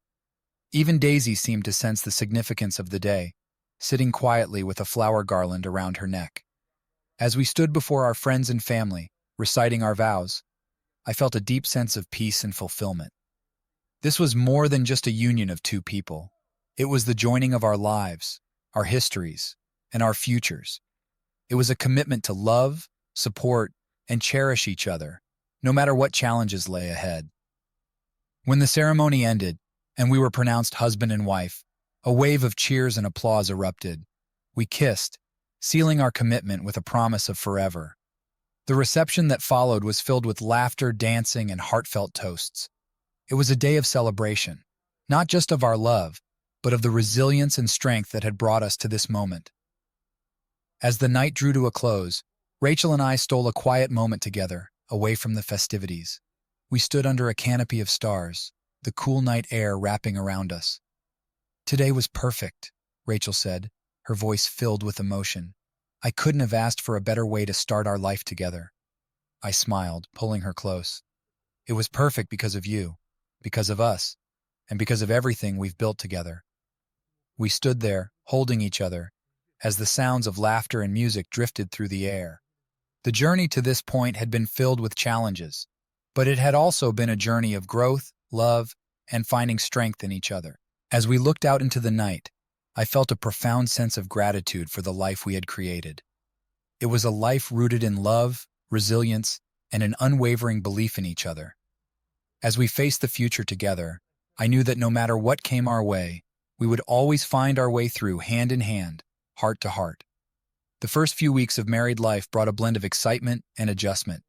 Even Daisy seemed to sense the significance of the day, sitting quietly with a flower garland around her neck. As we stood before our friends and family, reciting our vows, I felt a deep sense of peace and fulfillment. This was more than just a union of two people. It was the joining of our lives, our histories, and our futures. It was a commitment to love, support, and cherish each other, no matter what challenges lay ahead. When the ceremony ended, and we were pronounced husband and wife, a wave of cheers and applause erupted. We kissed, sealing our commitment with a promise of forever. The reception that followed was filled with laughter, dancing, and heartfelt toasts. It was a day of celebration, not just of our love, but of the resilience and strength that had brought us to this moment. As the night drew to a close, Rachel and I stole a quiet moment together, away from the festivities. We stood under a canopy of stars, the cool night air wrapping around us. "Today was perfect," Rachel said, her voice filled with emotion. "I couldn't have asked for a better way to start our life together." I smiled, pulling her close. "It was perfect because of you, because of us, and because of everything we've built together." We stood there, holding each other, as the sounds of laughter and music drifted through the air. The journey to this point had been filled with challenges, but it had also been a journey of growth, love, and finding strength in each other. As we looked out into the night, I felt a profound sense of gratitude for the life we had created. It was a life rooted in love, resilience, and an unwavering belief in each other. As we faced the future together, I knew that no matter what came our way, we would always find our way through hand in hand, heart to heart. The first few weeks of married life brought a blend of excitement and adjustment.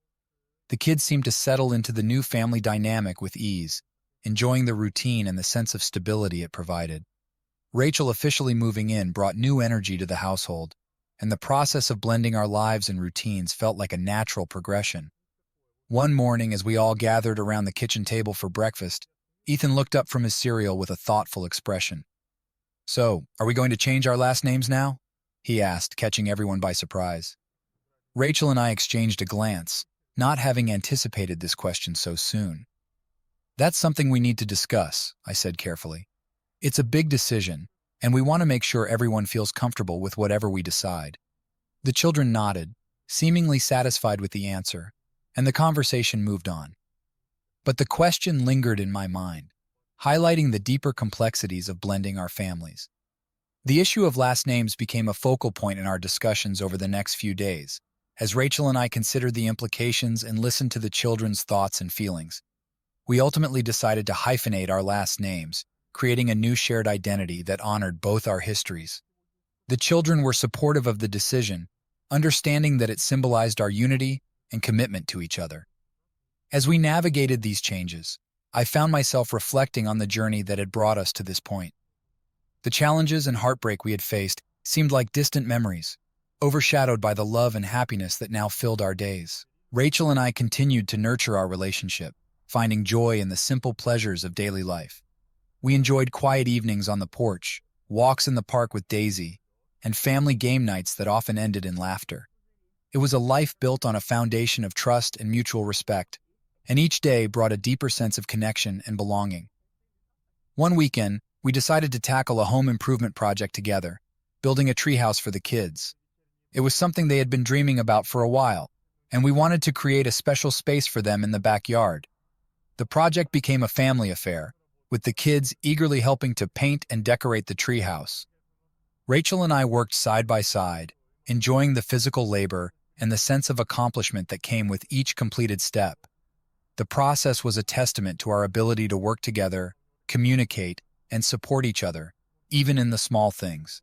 The kids seemed to settle into the new family dynamic with ease, enjoying the routine and the sense of stability it provided. Rachel officially moving in brought new energy to the household, and the process of blending our lives and routines felt like a natural progression. One morning, as we all gathered around the kitchen table for breakfast, Ethan looked up from his cereal with a thoughtful expression. "So, are we going to change our last names now?" he asked, catching everyone by surprise. Rachel and I exchanged a glance, not having anticipated this question so soon. "That's something we need to discuss," I said carefully. "It's a big decision, and we want to make sure everyone feels comfortable with whatever we decide." The children nodded, seemingly satisfied with the answer, and the conversation moved on. But the question lingered in my mind, highlighting the deeper complexities of blending our families. The issue of last names became a focal point in our discussions over the next few days, as Rachel and I considered the implications and listened to the children's thoughts and feelings. We ultimately decided to hyphenate our last names, creating a new shared identity that honored both our histories. The children were supportive of the decision, understanding that it symbolized our unity and commitment to each other. As we navigated these changes, I found myself reflecting on the journey that had brought us to this point. The challenges and heartbreak we had faced seemed like distant memories, overshadowed by the love and happiness that now filled our days. Rachel and I continued to nurture our relationship, finding joy in the simple pleasures of daily life. We enjoyed quiet evenings on the porch, walks in the park with Daisy, and family game nights that often ended in laughter. It was a life built on a foundation of trust and mutual respect, and each day brought a deeper sense of connection and belonging. One weekend, we decided to tackle a home improvement project together, building a treehouse for the kids. It was something they had been dreaming about for a while, and we wanted to create a special space for them in the backyard. The project became a family affair, with the kids eagerly helping to paint and decorate the treehouse. Rachel and I worked side by side, enjoying the physical labor and the sense of accomplishment that came with each completed step. The process was a testament to our ability to work together, communicate, and support each other, even in the small things.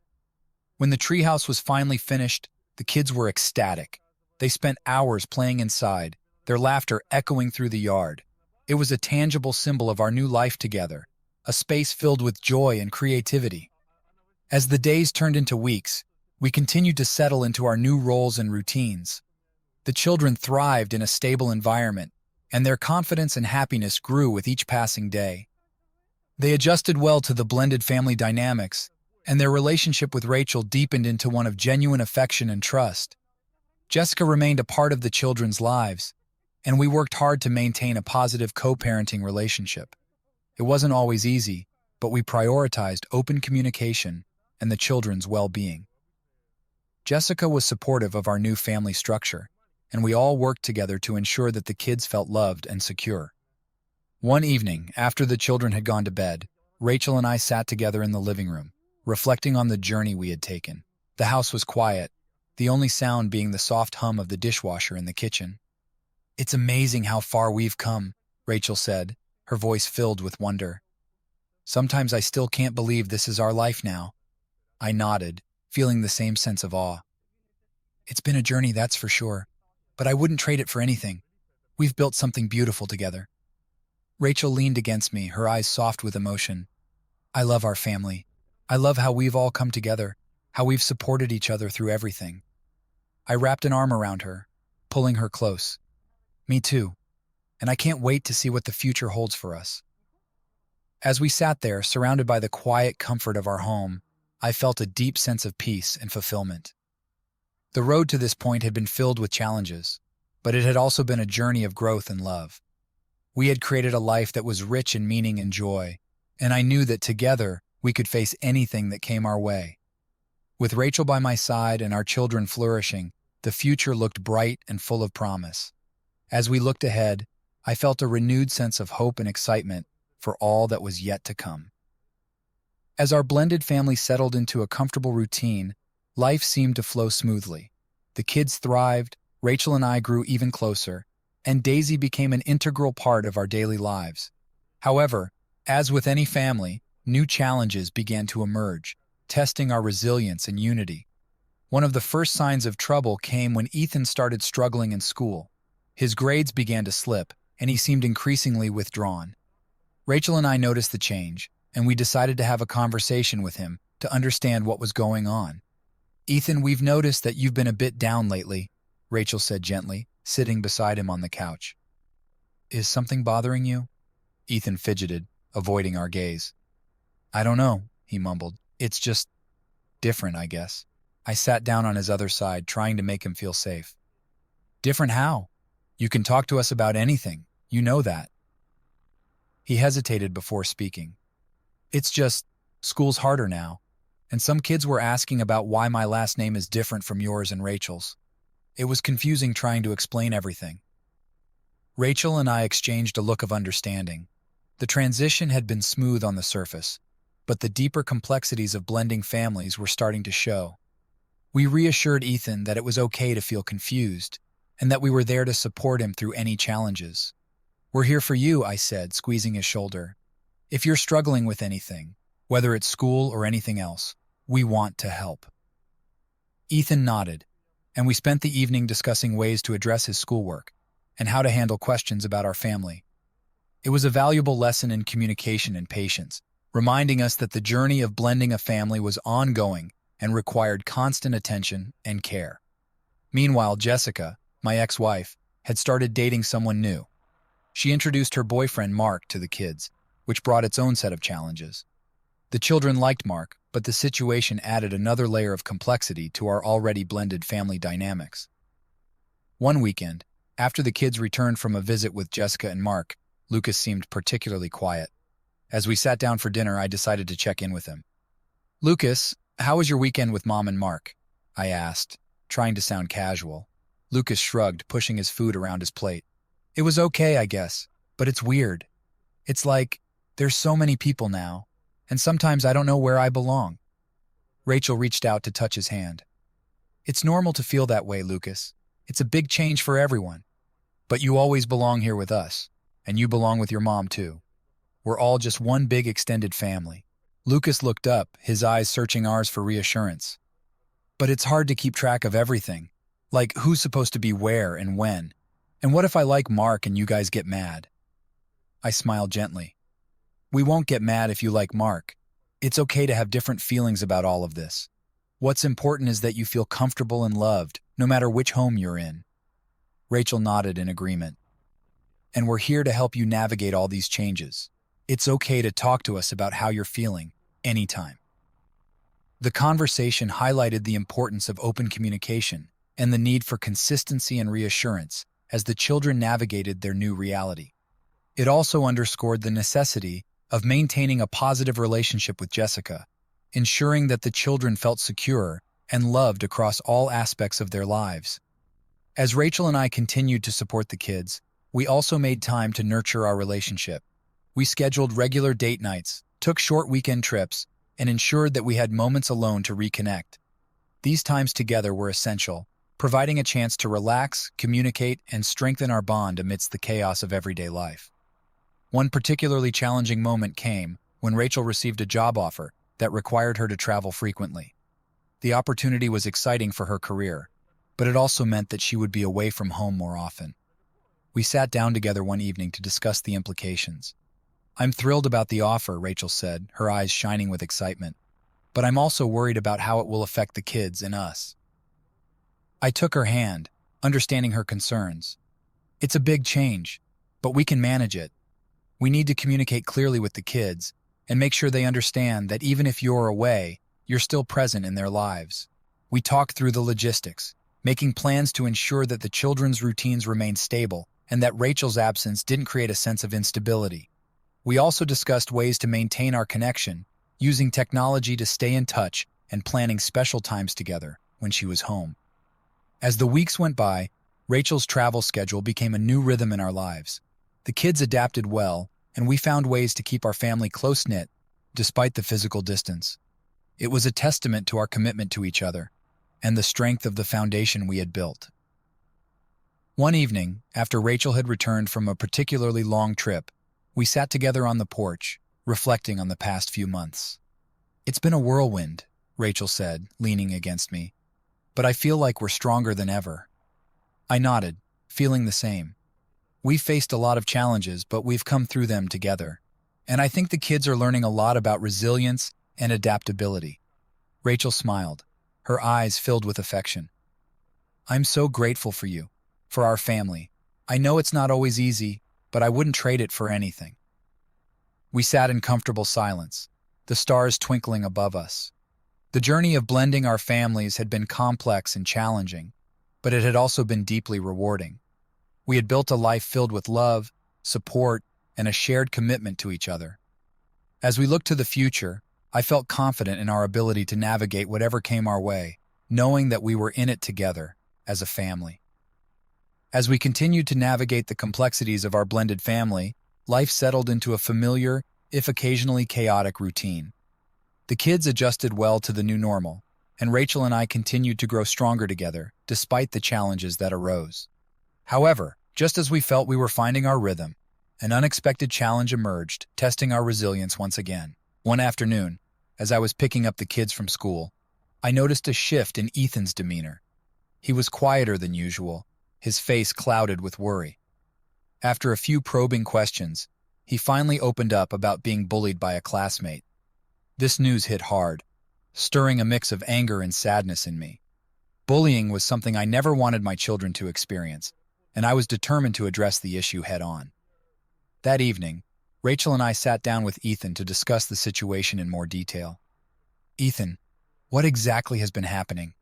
When the treehouse was finally finished, the kids were ecstatic. They spent hours playing inside, their laughter echoing through the yard. It was a tangible symbol of our new life together, a space filled with joy and creativity. As the days turned into weeks, we continued to settle into our new roles and routines. The children thrived in a stable environment, and their confidence and happiness grew with each passing day. They adjusted well to the blended family dynamics, and their relationship with Rachel deepened into one of genuine affection and trust. Jessica remained a part of the children's lives, and we worked hard to maintain a positive co-parenting relationship. It wasn't always easy, but we prioritized open communication and the children's well-being. Jessica was supportive of our new family structure, and we all worked together to ensure that the kids felt loved and secure. One evening, after the children had gone to bed, Rachel and I sat together in the living room, reflecting on the journey we had taken. The house was quiet, the only sound being the soft hum of the dishwasher in the kitchen. "It's amazing how far we've come," Rachel said, her voice filled with wonder. "Sometimes I still can't believe this is our life now." I nodded, feeling the same sense of awe. "It's been a journey, that's for sure, but I wouldn't trade it for anything. We've built something beautiful together." Rachel leaned against me, her eyes soft with emotion. "I love our family. I love how we've all come together, how we've supported each other through everything." I wrapped an arm around her, pulling her close. "Me too, and I can't wait to see what the future holds for us." As we sat there, surrounded by the quiet comfort of our home, I felt a deep sense of peace and fulfillment. The road to this point had been filled with challenges, but it had also been a journey of growth and love. We had created a life that was rich in meaning and joy, and I knew that together we could face anything that came our way. With Rachel by my side and our children flourishing, the future looked bright and full of promise. As we looked ahead, I felt a renewed sense of hope and excitement for all that was yet to come. As our blended family settled into a comfortable routine, life seemed to flow smoothly. The kids thrived, Rachel and I grew even closer, and Daisy became an integral part of our daily lives. However, as with any family, new challenges began to emerge, testing our resilience and unity. One of the first signs of trouble came when Ethan started struggling in school. His grades began to slip, and he seemed increasingly withdrawn. Rachel and I noticed the change, and we decided to have a conversation with him to understand what was going on. "Ethan, we've noticed that you've been a bit down lately," Rachel said gently, sitting beside him on the couch. "Is something bothering you?" Ethan fidgeted, avoiding our gaze. "I don't know," he mumbled. "It's just different, I guess." I sat down on his other side, trying to make him feel safe. "Different how? You can talk to us about anything. You know that." He hesitated before speaking. "It's just, school's harder now, and some kids were asking about why my last name is different from yours and Rachel's. It was confusing trying to explain everything." Rachel and I exchanged a look of understanding. The transition had been smooth on the surface, but the deeper complexities of blending families were starting to show. We reassured Ethan that it was okay to feel confused, and that we were there to support him through any challenges. "We're here for you," I said, squeezing his shoulder. "If you're struggling with anything, whether it's school or anything else, we want to help." Ethan nodded, and we spent the evening discussing ways to address his schoolwork and how to handle questions about our family. It was a valuable lesson in communication and patience, reminding us that the journey of blending a family was ongoing and required constant attention and care. Meanwhile, Jessica, my ex-wife, had started dating someone new. She introduced her boyfriend Mark to the kids, which brought its own set of challenges. The children liked Mark, but the situation added another layer of complexity to our already blended family dynamics. One weekend, after the kids returned from a visit with Jessica and Mark, Lucas seemed particularly quiet. As we sat down for dinner, I decided to check in with him. "Lucas, how was your weekend with Mom and Mark?" I asked, trying to sound casual. Lucas shrugged, pushing his food around his plate. "It was okay, I guess, but it's weird. It's like, there's so many people now, and sometimes I don't know where I belong." Rachel reached out to touch his hand. "It's normal to feel that way, Lucas. It's a big change for everyone. But you always belong here with us, and you belong with your mom too. We're all just one big extended family." Lucas looked up, his eyes searching ours for reassurance. "But it's hard to keep track of everything. Like, who's supposed to be where and when? And what if I like Mark and you guys get mad?" I smiled gently. "We won't get mad if you like Mark. It's okay to have different feelings about all of this. What's important is that you feel comfortable and loved, no matter which home you're in." Rachel nodded in agreement. "And we're here to help you navigate all these changes. It's okay to talk to us about how you're feeling, anytime." The conversation highlighted the importance of open communication and the need for consistency and reassurance as the children navigated their new reality. It also underscored the necessity of maintaining a positive relationship with Jessica, ensuring that the children felt secure and loved across all aspects of their lives. As Rachel and I continued to support the kids, we also made time to nurture our relationship. We scheduled regular date nights, took short weekend trips, and ensured that we had moments alone to reconnect. These times together were essential, providing a chance to relax, communicate, and strengthen our bond amidst the chaos of everyday life. One particularly challenging moment came when Rachel received a job offer that required her to travel frequently. The opportunity was exciting for her career, but it also meant that she would be away from home more often. We sat down together one evening to discuss the implications. "I'm thrilled about the offer," Rachel said, her eyes shining with excitement. "But I'm also worried about how it will affect the kids and us." I took her hand, understanding her concerns. "It's a big change, but we can manage it. We need to communicate clearly with the kids and make sure they understand that even if you're away, you're still present in their lives." We talked through the logistics, making plans to ensure that the children's routines remained stable and that Rachel's absence didn't create a sense of instability. We also discussed ways to maintain our connection, using technology to stay in touch and planning special times together when she was home. As the weeks went by, Rachel's travel schedule became a new rhythm in our lives. The kids adapted well, and we found ways to keep our family close-knit, despite the physical distance. It was a testament to our commitment to each other and the strength of the foundation we had built. One evening, after Rachel had returned from a particularly long trip, we sat together on the porch, reflecting on the past few months. "It's been a whirlwind," Rachel said, leaning against me, "but I feel like we're stronger than ever." I nodded, feeling the same. We've faced a lot of challenges, but we've come through them together. And I think the kids are learning a lot about resilience and adaptability. Rachel smiled, her eyes filled with affection. "I'm so grateful for you, for our family. I know it's not always easy, but I wouldn't trade it for anything." We sat in comfortable silence, the stars twinkling above us. The journey of blending our families had been complex and challenging, but it had also been deeply rewarding. We had built a life filled with love, support, and a shared commitment to each other. As we looked to the future, I felt confident in our ability to navigate whatever came our way, knowing that we were in it together, as a family. As we continued to navigate the complexities of our blended family, life settled into a familiar, if occasionally chaotic, routine. The kids adjusted well to the new normal, and Rachel and I continued to grow stronger together, despite the challenges that arose. However, just as we felt we were finding our rhythm, an unexpected challenge emerged, testing our resilience once again. One afternoon, as I was picking up the kids from school, I noticed a shift in Ethan's demeanor. He was quieter than usual, his face clouded with worry. After a few probing questions, he finally opened up about being bullied by a classmate. This news hit hard, stirring a mix of anger and sadness in me. Bullying was something I never wanted my children to experience, and I was determined to address the issue head-on. That evening, Rachel and I sat down with Ethan to discuss the situation in more detail. "Ethan, what exactly has been happening?"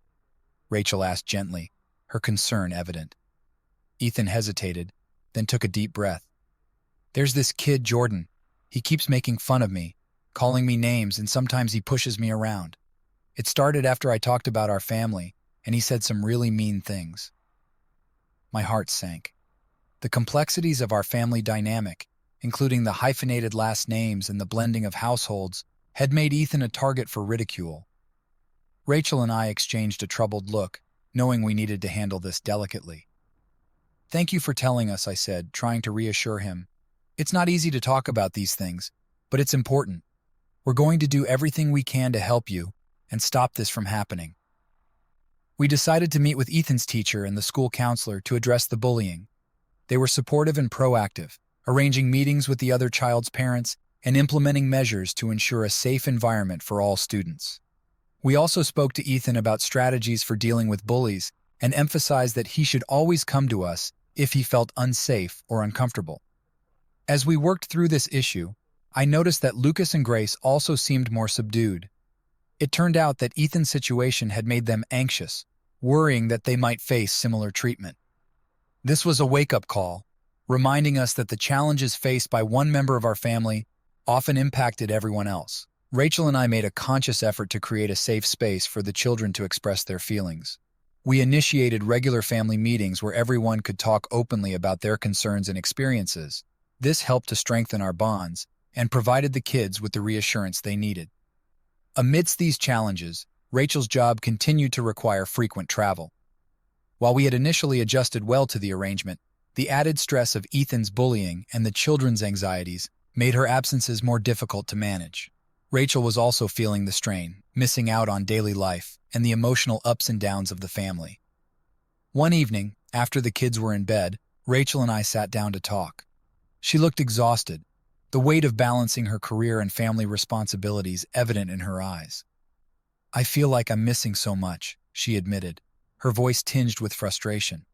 Rachel asked gently, her concern evident. Ethan hesitated, then took a deep breath. "There's this kid, Jordan. He keeps making fun of me, calling me names, and sometimes he pushes me around. It started after I talked about our family, and he said some really mean things." My heart sank. The complexities of our family dynamic, including the hyphenated last names and the blending of households, had made Ethan a target for ridicule. Rachel and I exchanged a troubled look, knowing we needed to handle this delicately. "Thank you for telling us," I said, trying to reassure him. "It's not easy to talk about these things, but it's important. We're going to do everything we can to help you and stop this from happening." We decided to meet with Ethan's teacher and the school counselor to address the bullying. They were supportive and proactive, arranging meetings with the other child's parents and implementing measures to ensure a safe environment for all students. We also spoke to Ethan about strategies for dealing with bullies and emphasized that he should always come to us if he felt unsafe or uncomfortable. As we worked through this issue, I noticed that Lucas and Grace also seemed more subdued. It turned out that Ethan's situation had made them anxious, worrying that they might face similar treatment. This was a wake-up call, reminding us that the challenges faced by one member of our family often impacted everyone else. Rachel and I made a conscious effort to create a safe space for the children to express their feelings. We initiated regular family meetings where everyone could talk openly about their concerns and experiences. This helped to strengthen our bonds and provided the kids with the reassurance they needed. Amidst these challenges, Rachel's job continued to require frequent travel. While we had initially adjusted well to the arrangement, the added stress of Ethan's bullying and the children's anxieties made her absences more difficult to manage. Rachel was also feeling the strain, missing out on daily life and the emotional ups and downs of the family. One evening, after the kids were in bed, Rachel and I sat down to talk. She looked exhausted, the weight of balancing her career and family responsibilities evident in her eyes. "I feel like I'm missing so much," she admitted, her voice tinged with frustration.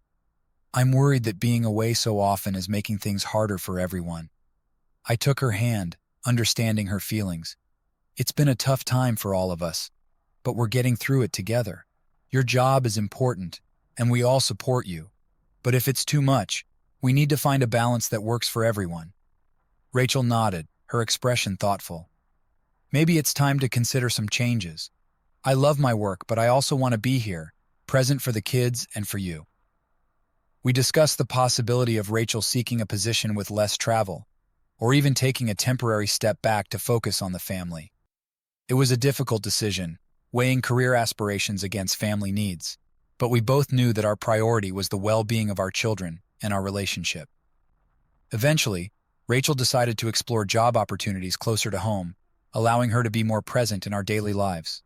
"I'm worried that being away so often is making things harder for everyone." I took her hand, understanding her feelings. "It's been a tough time for all of us, but we're getting through it together. Your job is important, and we all support you. But if it's too much, we need to find a balance that works for everyone." Rachel nodded, her expression thoughtful. "Maybe it's time to consider some changes. I love my work, but I also want to be here, present for the kids and for you." We discussed the possibility of Rachel seeking a position with less travel, or even taking a temporary step back to focus on the family. It was a difficult decision, weighing career aspirations against family needs. but we both knew that our priority was the well-being of our children and our relationship. Eventually, Rachel decided to explore job opportunities closer to home, allowing her to be more present in our daily lives.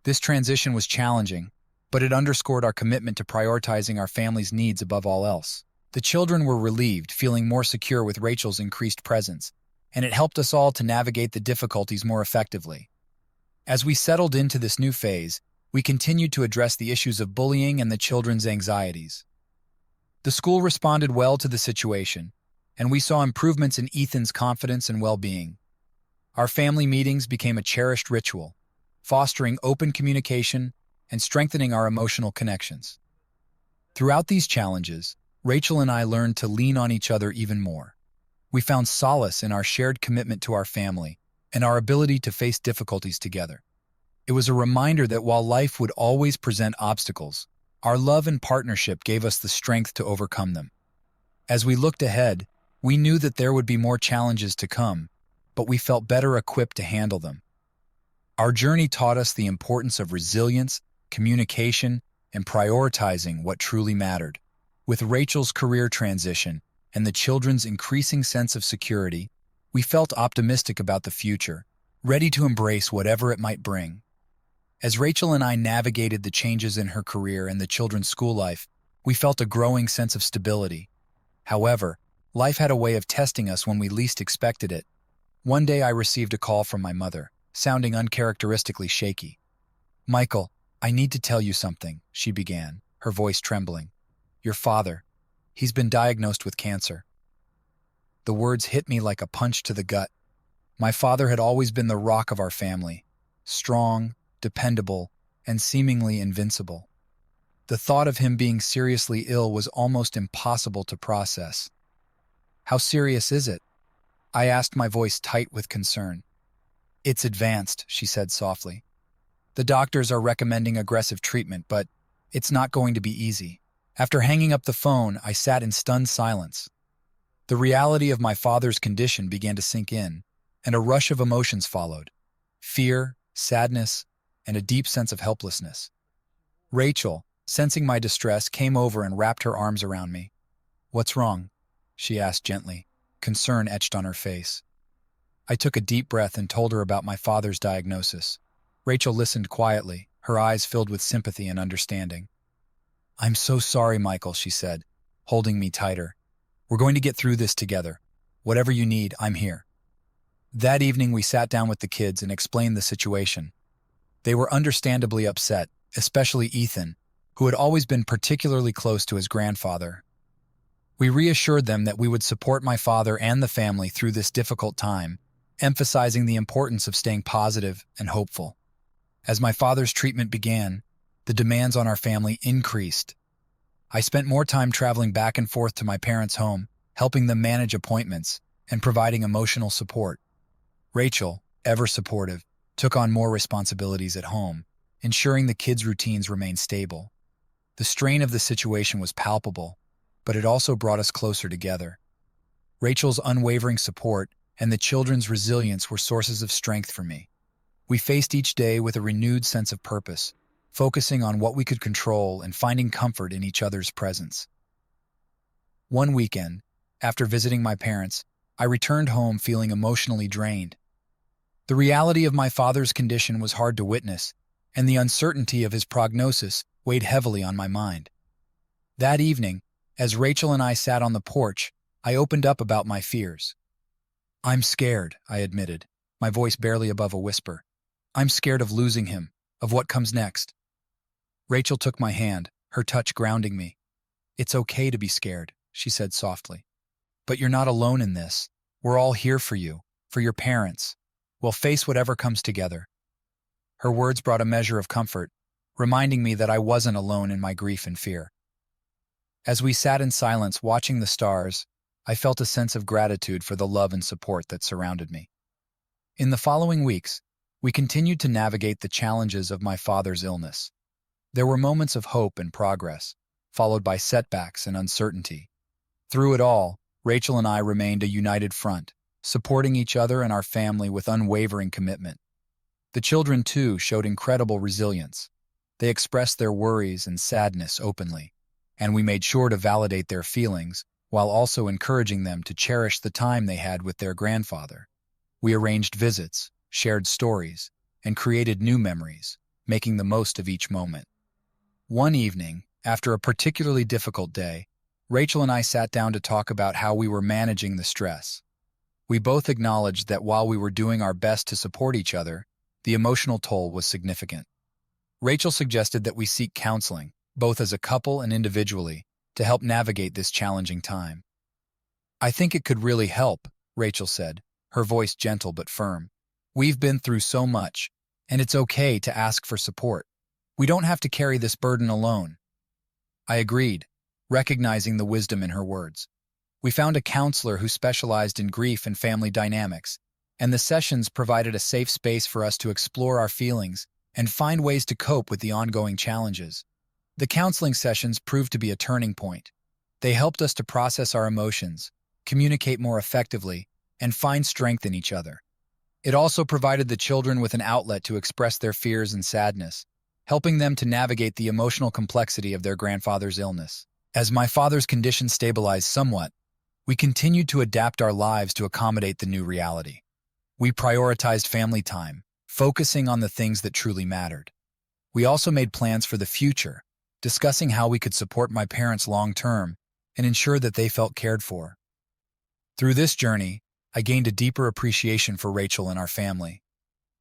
This transition was challenging, but it underscored our commitment to prioritizing our family's needs above all else. The children were relieved, feeling more secure with Rachel's increased presence, and it helped us all to navigate the difficulties more effectively. As we settled into this new phase, we continued to address the issues of bullying and the children's anxieties. The school responded well to the situation, and we saw improvements in Ethan's confidence and well-being. Our family meetings became a cherished ritual, fostering open communication and strengthening our emotional connections. Throughout these challenges, Rachel and I learned to lean on each other even more. We found solace in our shared commitment to our family and our ability to face difficulties together. It was a reminder that while life would always present obstacles, our love and partnership gave us the strength to overcome them. As we looked ahead, we knew that there would be more challenges to come, but we felt better equipped to handle them. Our journey taught us the importance of resilience, communication, and prioritizing what truly mattered. With Rachel's career transition and the children's increasing sense of security, we felt optimistic about the future, ready to embrace whatever it might bring. As Rachel and I navigated the changes in her career and the children's school life, we felt a growing sense of stability. However, life had a way of testing us when we least expected it. One day I received a call from my mother, sounding uncharacteristically shaky. "Michael, I need to tell you something," she began, her voice trembling. "Your father, he's been diagnosed with cancer." The words hit me like a punch to the gut. My father had always been the rock of our family, strong, dependable, and seemingly invincible. The thought of him being seriously ill was almost impossible to process. "How serious is it?" I asked, my voice tight with concern. "It's advanced," she said softly. "The doctors are recommending aggressive treatment, but it's not going to be easy." After hanging up the phone, I sat in stunned silence. The reality of my father's condition began to sink in, and a rush of emotions followed: fear, sadness, and a deep sense of helplessness. Rachel, sensing my distress, came over and wrapped her arms around me. "What's wrong?" she asked gently, concern etched on her face. I took a deep breath and told her about my father's diagnosis. Rachel listened quietly, her eyes filled with sympathy and understanding. "I'm so sorry, Michael," she said, holding me tighter. "We're going to get through this together. Whatever you need, I'm here." That evening we sat down with the kids and explained the situation. They were understandably upset, especially Ethan, who had always been particularly close to his grandfather. We reassured them that we would support my father and the family through this difficult time, emphasizing the importance of staying positive and hopeful. As my father's treatment began, the demands on our family increased. I spent more time traveling back and forth to my parents' home, helping them manage appointments and providing emotional support. Rachel, ever supportive, took on more responsibilities at home, ensuring the kids' routines remained stable. The strain of the situation was palpable, but it also brought us closer together. Rachel's unwavering support and the children's resilience were sources of strength for me. We faced each day with a renewed sense of purpose, focusing on what we could control and finding comfort in each other's presence. One weekend, after visiting my parents, I returned home feeling emotionally drained. The reality of my father's condition was hard to witness, and the uncertainty of his prognosis weighed heavily on my mind. That evening, as Rachel and I sat on the porch, I opened up about my fears. "I'm scared," I admitted, my voice barely above a whisper. "I'm scared of losing him, of what comes next." Rachel took my hand, her touch grounding me. "It's okay to be scared," she said softly. "But you're not alone in this. We're all here for you, for your parents. We'll face whatever comes together." Her words brought a measure of comfort, reminding me that I wasn't alone in my grief and fear. As we sat in silence watching the stars, I felt a sense of gratitude for the love and support that surrounded me. In the following weeks, we continued to navigate the challenges of my father's illness. There were moments of hope and progress, followed by setbacks and uncertainty. Through it all, Rachel and I remained a united front, supporting each other and our family with unwavering commitment. The children, too, showed incredible resilience. They expressed their worries and sadness openly, and we made sure to validate their feelings while also encouraging them to cherish the time they had with their grandfather. We arranged visits, shared stories, and created new memories, making the most of each moment. One evening, after a particularly difficult day, Rachel and I sat down to talk about how we were managing the stress. We both acknowledged that while we were doing our best to support each other, the emotional toll was significant. Rachel suggested that we seek counseling, both as a couple and individually, to help navigate this challenging time. "I think it could really help," Rachel said, her voice gentle but firm. "We've been through so much, and it's okay to ask for support. We don't have to carry this burden alone." I agreed, recognizing the wisdom in her words. We found a counselor who specialized in grief and family dynamics, and the sessions provided a safe space for us to explore our feelings and find ways to cope with the ongoing challenges. The counseling sessions proved to be a turning point. They helped us to process our emotions, communicate more effectively, and find strength in each other. It also provided the children with an outlet to express their fears and sadness, helping them to navigate the emotional complexity of their grandfather's illness. As my father's condition stabilized somewhat, we continued to adapt our lives to accommodate the new reality. We prioritized family time, focusing on the things that truly mattered. We also made plans for the future, discussing how we could support my parents long-term and ensure that they felt cared for. Through this journey, I gained a deeper appreciation for Rachel and our family.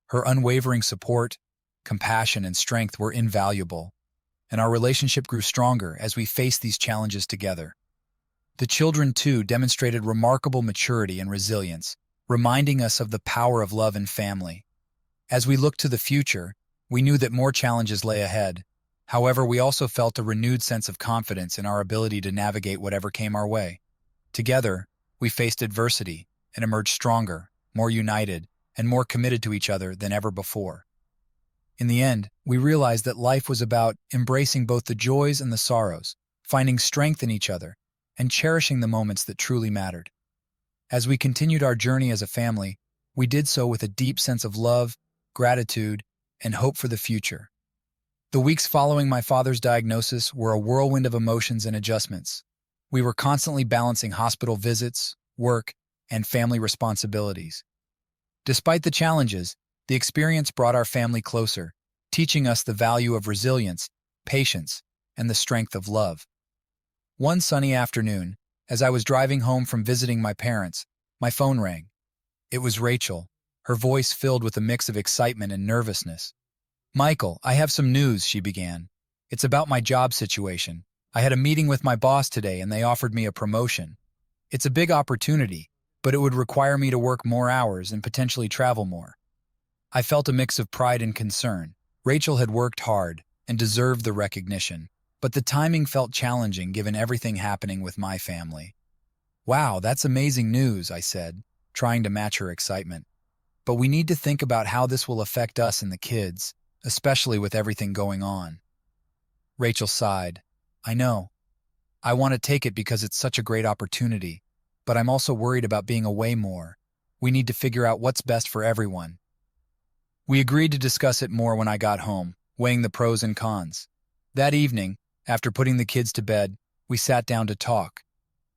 Her unwavering support, compassion, and strength were invaluable, and our relationship grew stronger as we faced these challenges together. The children, too, demonstrated remarkable maturity and resilience, reminding us of the power of love and family. As we looked to the future, we knew that more challenges lay ahead. However, we also felt a renewed sense of confidence in our ability to navigate whatever came our way. Together, we faced adversity and emerged stronger, more united, and more committed to each other than ever before. In the end, we realized that life was about embracing both the joys and the sorrows, finding strength in each other, and cherishing the moments that truly mattered. As we continued our journey as a family, we did so with a deep sense of love, gratitude, and hope for the future. The weeks following my father's diagnosis were a whirlwind of emotions and adjustments. We were constantly balancing hospital visits, work, and family responsibilities. Despite the challenges, the experience brought our family closer, teaching us the value of resilience, patience, and the strength of love. One sunny afternoon, as I was driving home from visiting my parents, my phone rang. It was Rachel, her voice filled with a mix of excitement and nervousness. "Michael, I have some news," she began. "It's about my job situation. I had a meeting with my boss today and they offered me a promotion. It's a big opportunity, but it would require me to work more hours and potentially travel more." I felt a mix of pride and concern. Rachel had worked hard and deserved the recognition, but the timing felt challenging given everything happening with my family. "Wow, that's amazing news," I said, trying to match her excitement. "But we need to think about how this will affect us and the kids, especially with everything going on." Rachel sighed. "I know. I want to take it because it's such a great opportunity, but I'm also worried about being away more. We need to figure out what's best for everyone." We agreed to discuss it more when I got home, weighing the pros and cons. That evening, after putting the kids to bed, we sat down to talk.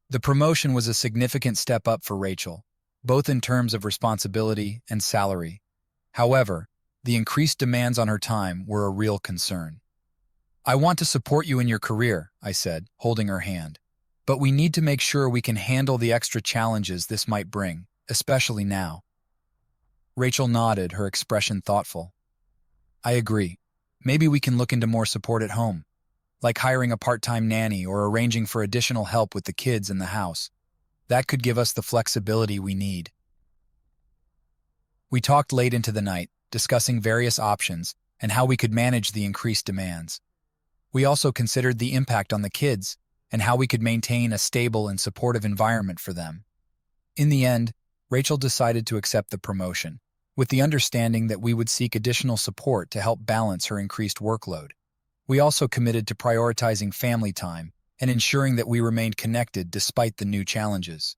The promotion was a significant step up for Rachel, both in terms of responsibility and salary. However, the increased demands on her time were a real concern. "I want to support you in your career," I said, holding her hand. "But we need to make sure we can handle the extra challenges this might bring, especially now." Rachel nodded, her expression thoughtful. "I agree. Maybe we can look into more support at home, like hiring a part-time nanny or arranging for additional help with the kids in the house. That could give us the flexibility we need." We talked late into the night, discussing various options and how we could manage the increased demands. We also considered the impact on the kids and how we could maintain a stable and supportive environment for them. In the end, Rachel decided to accept the promotion, with the understanding that we would seek additional support to help balance her increased workload. We also committed to prioritizing family time and ensuring that we remained connected despite the new challenges.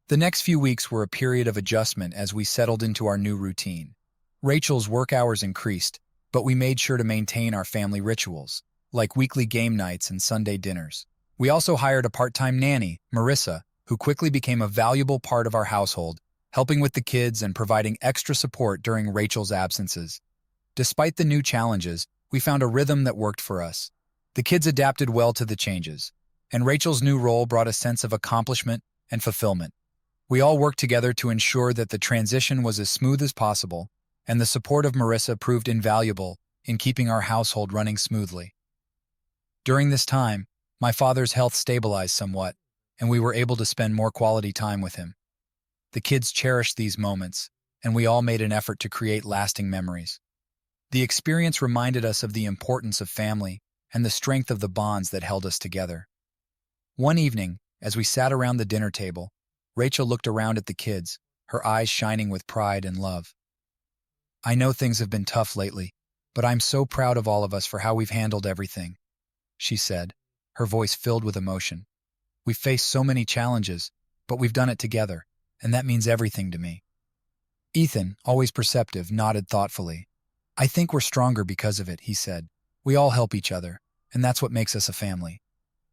The next few weeks were a period of adjustment as we settled into our new routine. Rachel's work hours increased, but we made sure to maintain our family rituals, like weekly game nights and Sunday dinners. We also hired a part-time nanny, Marissa, who quickly became a valuable part of our household, helping with the kids and providing extra support during Rachel's absences. Despite the new challenges, we found a rhythm that worked for us. The kids adapted well to the changes, and Rachel's new role brought a sense of accomplishment and fulfillment. We all worked together to ensure that the transition was as smooth as possible, and the support of Marissa proved invaluable in keeping our household running smoothly. During this time, my father's health stabilized somewhat, and we were able to spend more quality time with him. The kids cherished these moments, and we all made an effort to create lasting memories. The experience reminded us of the importance of family and the strength of the bonds that held us together. One evening, as we sat around the dinner table, Rachel looked around at the kids, her eyes shining with pride and love. "I know things have been tough lately, but I'm so proud of all of us for how we've handled everything," she said, her voice filled with emotion. "We've faced so many challenges, but we've done it together, and that means everything to me." Ethan, always perceptive, nodded thoughtfully. "I think we're stronger because of it," he said. "We all help each other, and that's what makes us a family."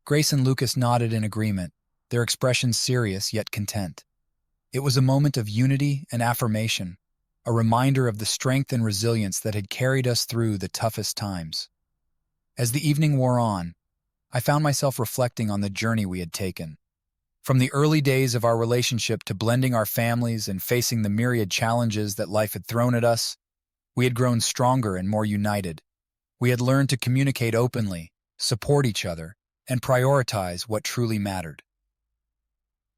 Grace and Lucas nodded in agreement, their expressions serious yet content. It was a moment of unity and affirmation, a reminder of the strength and resilience that had carried us through the toughest times. As the evening wore on, I found myself reflecting on the journey we had taken. From the early days of our relationship to blending our families and facing the myriad challenges that life had thrown at us, we had grown stronger and more united. We had learned to communicate openly, support each other, and prioritize what truly mattered.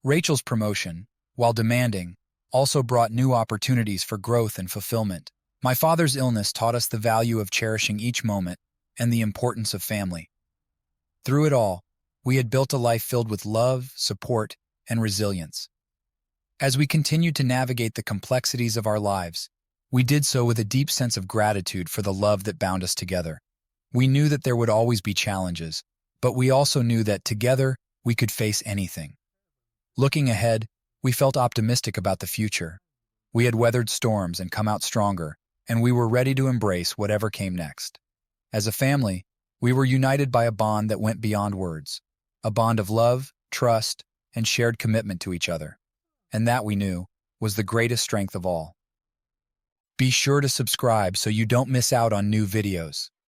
Rachel's promotion, while demanding, also brought new opportunities for growth and fulfillment. My father's illness taught us the value of cherishing each moment and the importance of family. Through it all, we had built a life filled with love, support, and resilience. As we continued to navigate the complexities of our lives, we did so with a deep sense of gratitude for the love that bound us together. We knew that there would always be challenges, but we also knew that together we could face anything. Looking ahead, we felt optimistic about the future. We had weathered storms and come out stronger, and we were ready to embrace whatever came next. As a family, we were united by a bond that went beyond words, a bond of love, trust, and shared commitment to each other. And that, we knew, was the greatest strength of all. Be sure to subscribe so you don't miss out on new videos.